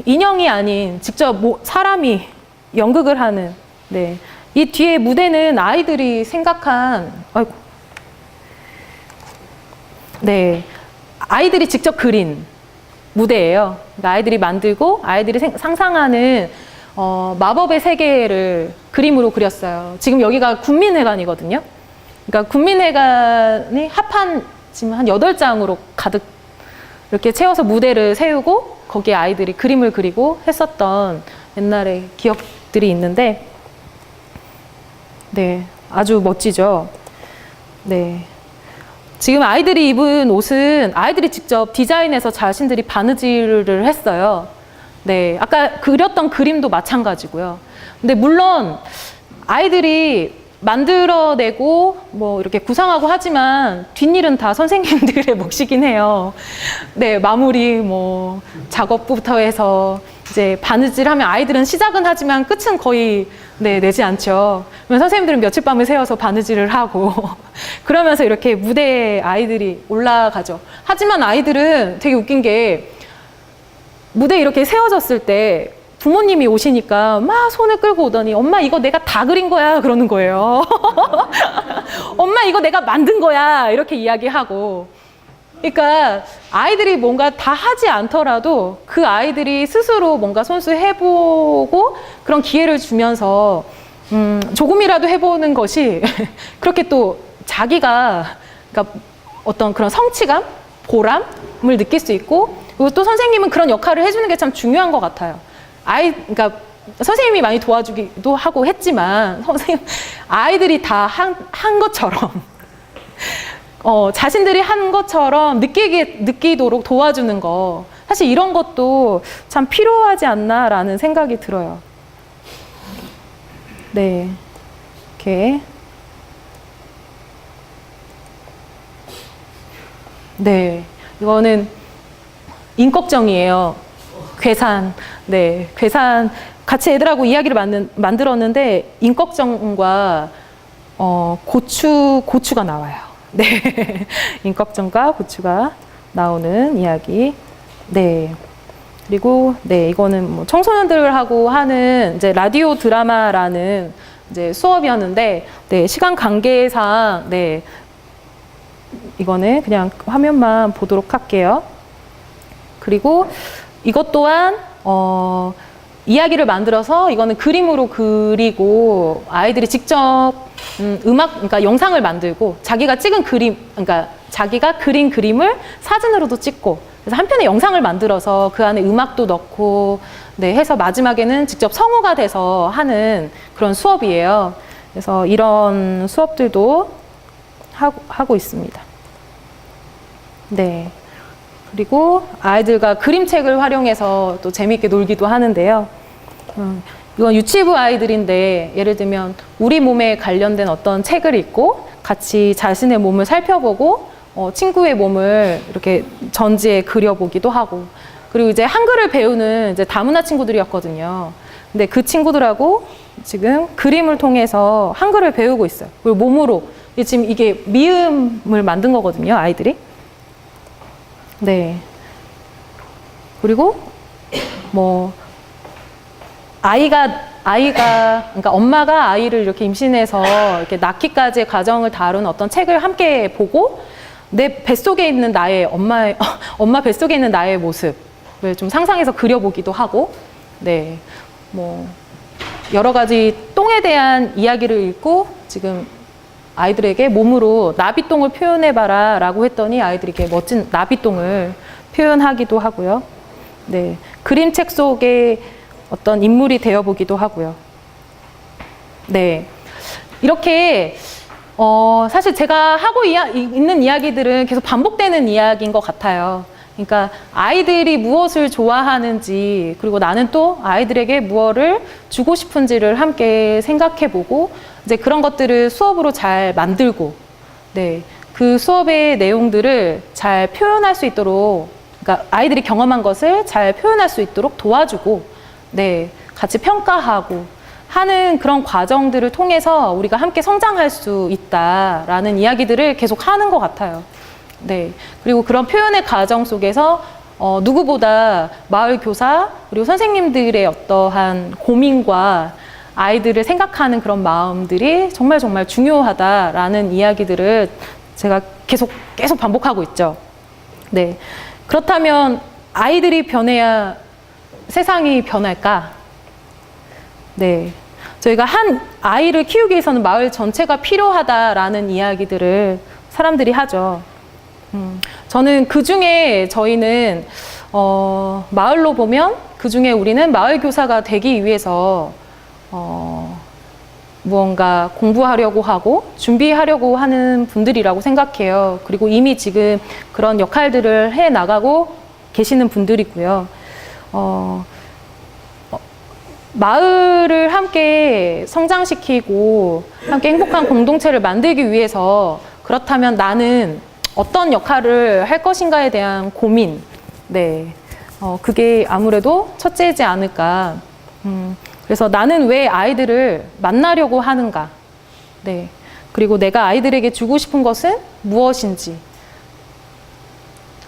인형이 아닌 직접 사람이 연극을 하는 이 뒤에 무대는 아이들이 생각한 아이들이 직접 그린 무대예요. 그러니까 아이들이 만들고 아이들이 상상하는 마법의 세계를 그림으로 그렸어요. 지금 여기가 군민회관이거든요. 그러니까 군민회관이 지금 한 8장으로 가득 이렇게 채워서 무대를 세우고 거기에 아이들이 그림을 그리고 했었던 옛날의 기억들이 있는데 아주 멋지죠. 지금 아이들이 입은 옷은 아이들이 직접 디자인해서 자신들이 바느질을 했어요. 아까 그렸던 그림도 마찬가지고요. 근데 물론 아이들이 만들어내고 이렇게 구상하고 하지만 뒷일은 다 선생님들의 몫이긴 해요. 마무리 작업부터 해서 이제 바느질하면 아이들은 시작은 하지만 끝은 거의 내지 않죠. 선생님들은 며칠 밤을 새워서 바느질을 하고 그러면서 이렇게 무대에 아이들이 올라가죠. 하지만 아이들은 되게 웃긴 게 무대에 이렇게 세워졌을 때 부모님이 오시니까 막 손을 끌고 오더니 엄마 이거 내가 다 그린 거야 그러는 거예요. 엄마 이거 내가 만든 거야 이렇게 이야기하고 그러니까 아이들이 뭔가 다 하지 않더라도 그 아이들이 스스로 뭔가 손수해보고 그런 기회를 주면서 조금이라도 해보는 것이 그렇게 또 자기가 그러니까 어떤 그런 성취감, 보람을 느낄 수 있고 그리고 또 선생님은 그런 역할을 해주는 게 참 중요한 것 같아요. 그러니까 선생님이 많이 도와주기도 하고 했지만 아이들이 다 한 것처럼 자신들이 한 것처럼 느끼도록 도와주는 거 사실 이런 것도 참 필요하지 않나라는 생각이 들어요. 네, 이렇게 네, 이거는 인걱정이에요. 괴산. 네, 괴산. 같이 애들하고 이야기를 만들었는데, 인걱정과, 고추가 나와요. 네. 인걱정과 고추가 나오는 이야기. 네. 그리고, 네, 이거는 뭐 청소년들하고 하는 이제 라디오 드라마라는 이제 수업이었는데, 네, 시간 관계상, 네. 이거는 그냥 화면만 보도록 할게요. 그리고 이것 또한 이야기를 만들어서 이거는 그림으로 그리고 아이들이 직접 그러니까 영상을 만들고 자기가 찍은 그림, 그러니까 자기가 그린 그림을 사진으로도 찍고 그래서 한 편의 영상을 만들어서 그 안에 음악도 넣고 네, 해서 마지막에는 직접 성우가 돼서 하는 그런 수업이에요. 그래서 이런 수업들도 하고 있습니다. 네. 그리고 아이들과 그림책을 활용해서 또 재미있게 놀기도 하는데요. 이건 유치부 아이들인데 예를 들면 우리 몸에 관련된 어떤 책을 읽고 같이 자신의 몸을 살펴보고 친구의 몸을 이렇게 전지에 그려보기도 하고 그리고 이제 한글을 배우는 이제 다문화 친구들이었거든요. 근데 그 친구들하고 지금 그림을 통해서 한글을 배우고 있어요. 그리고 몸으로 지금 이게 미음을 만든 거거든요, 아이들이. 네. 그리고 뭐 그러니까 엄마가 아이를 이렇게 임신해서 이렇게 낳기까지의 과정을 다룬 어떤 책을 함께 보고 내 뱃속에 있는 나의 엄마 뱃속에 있는 나의 모습을 좀 상상해서 그려보기도 하고, 네. 뭐 여러 가지 똥에 대한 이야기를 읽고 지금 아이들에게 몸으로 나비똥을 표현해봐라 라고 했더니 아이들이 이렇게 멋진 나비똥을 표현하기도 하고요. 네. 그림책 속에 어떤 인물이 되어보기도 하고요. 네. 이렇게, 사실 제가 하고 있는 이야기들은 계속 반복되는 이야기인 것 같아요. 그러니까 아이들이 무엇을 좋아하는지, 그리고 나는 또 아이들에게 무엇을 주고 싶은지를 함께 생각해보고, 이제 그런 것들을 수업으로 잘 만들고, 네. 그 수업의 내용들을 잘 표현할 수 있도록, 그러니까 아이들이 경험한 것을 잘 표현할 수 있도록 도와주고, 네. 같이 평가하고 하는 그런 과정들을 통해서 우리가 함께 성장할 수 있다라는 이야기들을 계속 하는 것 같아요. 네. 그리고 그런 표현의 과정 속에서 누구보다 마을 교사 그리고 선생님들의 어떠한 고민과 아이들을 생각하는 그런 마음들이 정말 중요하다라는 이야기들을 제가 계속 반복하고 있죠. 네. 그렇다면 아이들이 변해야 세상이 변할까? 네. 저희가 한 아이를 키우기 위해서는 마을 전체가 필요하다라는 이야기들을 사람들이 하죠. 저는 그 중에 저희는 마을로 보면 그 중에 우리는 마을 교사가 되기 위해서 무언가 공부하려고 하고 준비하려고 하는 분들이라고 생각해요. 그리고 이미 지금 그런 역할들을 해 나가고 계시는 분들이고요. 마을을 함께 성장시키고 함께 행복한 공동체를 만들기 위해서 그렇다면 나는 어떤 역할을 할 것인가에 대한 고민, 네, 그게 아무래도 첫째이지 않을까. 그래서 나는 왜 아이들을 만나려고 하는가, 네, 그리고 내가 아이들에게 주고 싶은 것은 무엇인지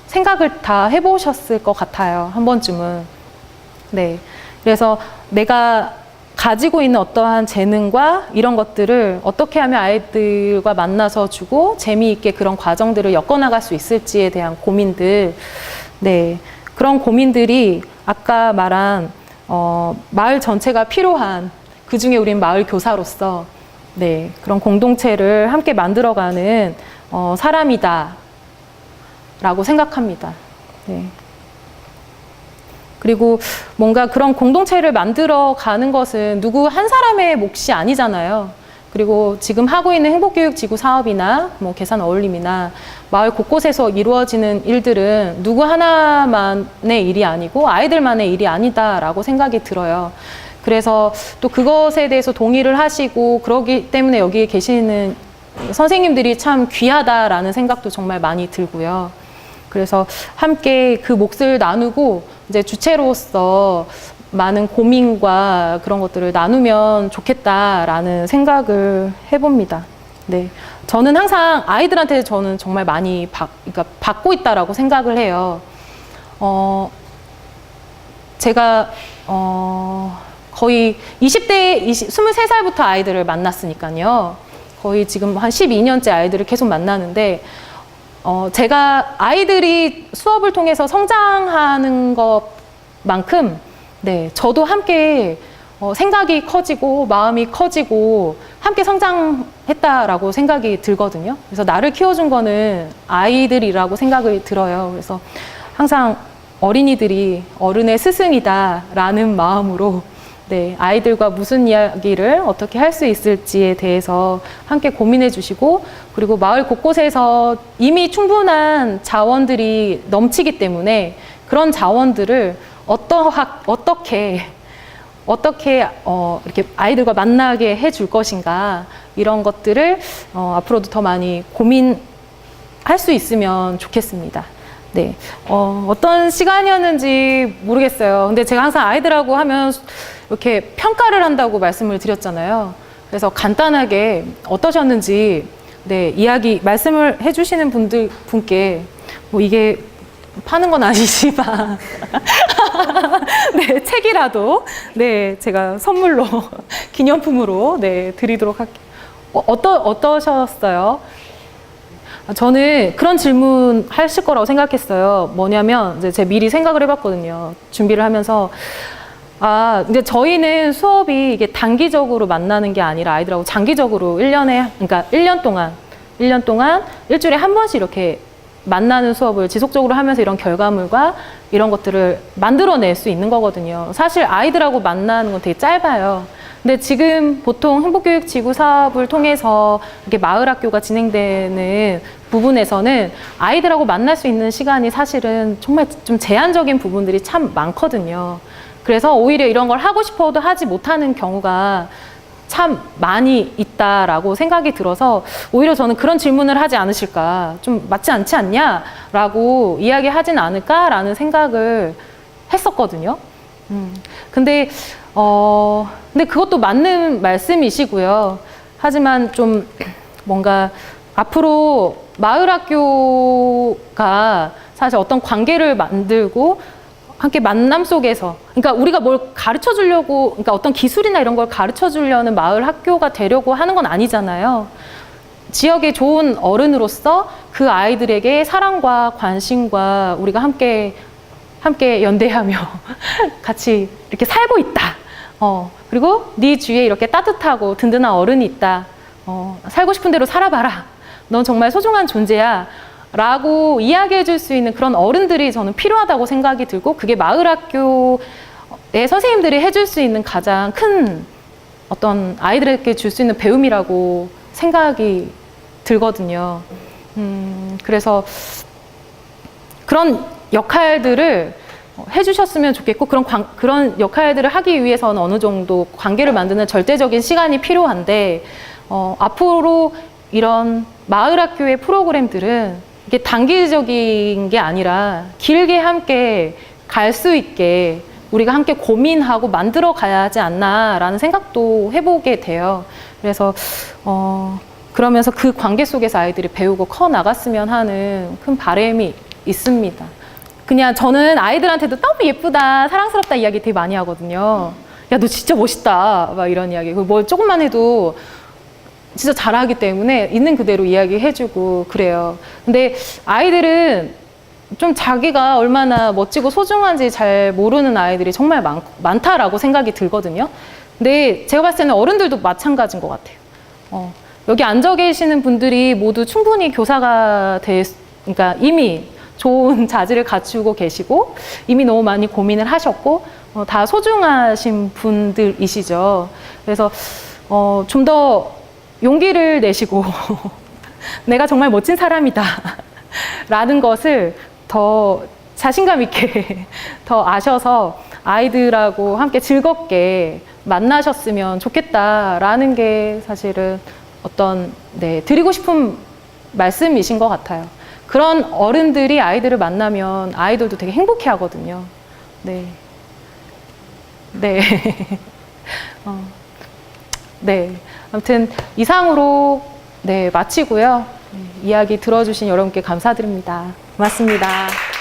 생각을 다 해보셨을 것 같아요, 한 번쯤은. 네, 그래서 내가 가지고 있는 어떠한 재능과 이런 것들을 어떻게 하면 아이들과 만나서 주고 재미있게 그런 과정들을 엮어나갈 수 있을지에 대한 고민들, 네, 그런 고민들이 아까 말한 마을 전체가 필요한, 그중에 우린 마을 교사로서 네, 그런 공동체를 함께 만들어가는 사람이다 라고 생각합니다. 네. 그리고 뭔가 그런 공동체를 만들어가는 것은 누구 한 사람의 몫이 아니잖아요. 그리고 지금 하고 있는 행복교육지구 사업이나 뭐 계산 어울림이나 마을 곳곳에서 이루어지는 일들은 누구 하나만의 일이 아니고 아이들만의 일이 아니다라고 생각이 들어요. 그래서 또 그것에 대해서 동의를 하시고 그러기 때문에 여기 계시는 선생님들이 참 귀하다라는 생각도 정말 많이 들고요. 그래서 함께 그 몫을 나누고 이제 주체로서 많은 고민과 그런 것들을 나누면 좋겠다라는 생각을 해봅니다. 네, 저는 항상 아이들한테 저는 정말 많이 그러니까 받고 있다라고 생각을 해요. 제가 거의 20대, 23살부터 아이들을 만났으니까요. 거의 지금 한 12년째 아이들을 계속 만나는데 제가 아이들이 수업을 통해서 성장하는 것만큼 네, 저도 함께 생각이 커지고 마음이 커지고 함께 성장했다라고 생각이 들거든요. 그래서 나를 키워준 거는 아이들이라고 생각이 들어요. 그래서 항상 어린이들이 어른의 스승이다라는 마음으로 네, 아이들과 무슨 이야기를 어떻게 할 수 있을지에 대해서 함께 고민해 주시고, 그리고 마을 곳곳에서 이미 충분한 자원들이 넘치기 때문에 그런 자원들을 어떻게 이렇게 아이들과 만나게 해줄 것인가, 이런 것들을 앞으로도 더 많이 고민할 수 있으면 좋겠습니다. 네, 어떤 시간이었는지 모르겠어요. 근데 제가 항상 아이들하고 하면 이렇게 평가를 한다고 말씀을 드렸잖아요. 그래서 간단하게 어떠셨는지 네, 말씀을 해주시는 분께 뭐 이게 파는 건 아니지만 네, 책이라도 네, 제가 선물로 기념품으로 네, 드리도록 할게요. 어떠셨어요? 저는 그런 질문 하실 거라고 생각했어요. 뭐냐면 이제 제가 미리 생각을 해봤거든요. 준비를 하면서 이제 저희는 수업이 이게 단기적으로 만나는 게 아니라 아이들하고 장기적으로 1년 동안 일주일에 한 번씩 이렇게 만나는 수업을 지속적으로 하면서 이런 결과물과 이런 것들을 만들어낼 수 있는 거거든요. 사실 아이들하고 만나는 건 되게 짧아요. 근데 지금 보통 행복교육지구 사업을 통해서 이렇게 마을학교가 진행되는 부분에서는 아이들하고 만날 수 있는 시간이 사실은 정말 좀 제한적인 부분들이 참 많거든요. 그래서 오히려 이런 걸 하고 싶어도 하지 못하는 경우가 참 많이 있다라고 생각이 들어서 오히려 저는 그런 질문을 하지 않으실까, 좀 맞지 않지 않냐? 라고 이야기하진 않을까라는 생각을 했었거든요. 근데 그것도 맞는 말씀이시고요. 하지만 좀 뭔가 앞으로 마을학교가 사실 어떤 관계를 만들고 함께 만남 속에서, 그러니까 우리가 뭘 가르쳐 주려고, 그러니까 어떤 기술이나 이런 걸 가르쳐 주려는 마을 학교가 되려고 하는 건 아니잖아요. 지역의 좋은 어른으로서 그 아이들에게 사랑과 관심과 우리가 함께 연대하며 같이 이렇게 살고 있다. 그리고 네 주위에 이렇게 따뜻하고 든든한 어른이 있다. 살고 싶은 대로 살아봐라. 넌 정말 소중한 존재야. 라고 이야기해 줄 수 있는 그런 어른들이 저는 필요하다고 생각이 들고, 그게 마을학교의 선생님들이 해줄 수 있는 가장 큰 어떤 아이들에게 줄 수 있는 배움이라고 생각이 들거든요. 그래서 그런 역할들을 해주셨으면 좋겠고, 그런 역할들을 하기 위해서는 어느 정도 관계를 만드는 절대적인 시간이 필요한데, 앞으로 이런 마을학교의 프로그램들은 이게 단기적인 게 아니라 길게 함께 갈 수 있게 우리가 함께 고민하고 만들어 가야 하지 않나라는 생각도 해보게 돼요. 그래서 그러면서 그 관계 속에서 아이들이 배우고 커 나갔으면 하는 큰 바람이 있습니다. 그냥 저는 아이들한테도 너무 예쁘다, 사랑스럽다 이야기 되게 많이 하거든요. 야, 너 진짜 멋있다. 막 이런 이야기. 뭐 조금만 해도 진짜 잘하기 때문에 있는 그대로 이야기해주고 그래요. 근데 아이들은 좀 자기가 얼마나 멋지고 소중한지 잘 모르는 아이들이 정말 많다라고 생각이 들거든요. 근데 제가 봤을 때는 어른들도 마찬가지인 것 같아요. 여기 앉아 계시는 분들이 모두 충분히 교사가 그러니까 이미 좋은 자질을 갖추고 계시고 이미 너무 많이 고민을 하셨고 다 소중하신 분들이시죠. 그래서 좀 더 용기를 내시고 내가 정말 멋진 사람이다 라는 것을 더 자신감 있게 더 아셔서 아이들하고 함께 즐겁게 만나셨으면 좋겠다라는 게 사실은 드리고 싶은 말씀이신 것 같아요. 그런 어른들이 아이들을 만나면 아이들도 되게 행복해 하거든요. 네. 네. 네. 아무튼 이상으로 마치고요. 이야기 들어주신 여러분께 감사드립니다. 고맙습니다.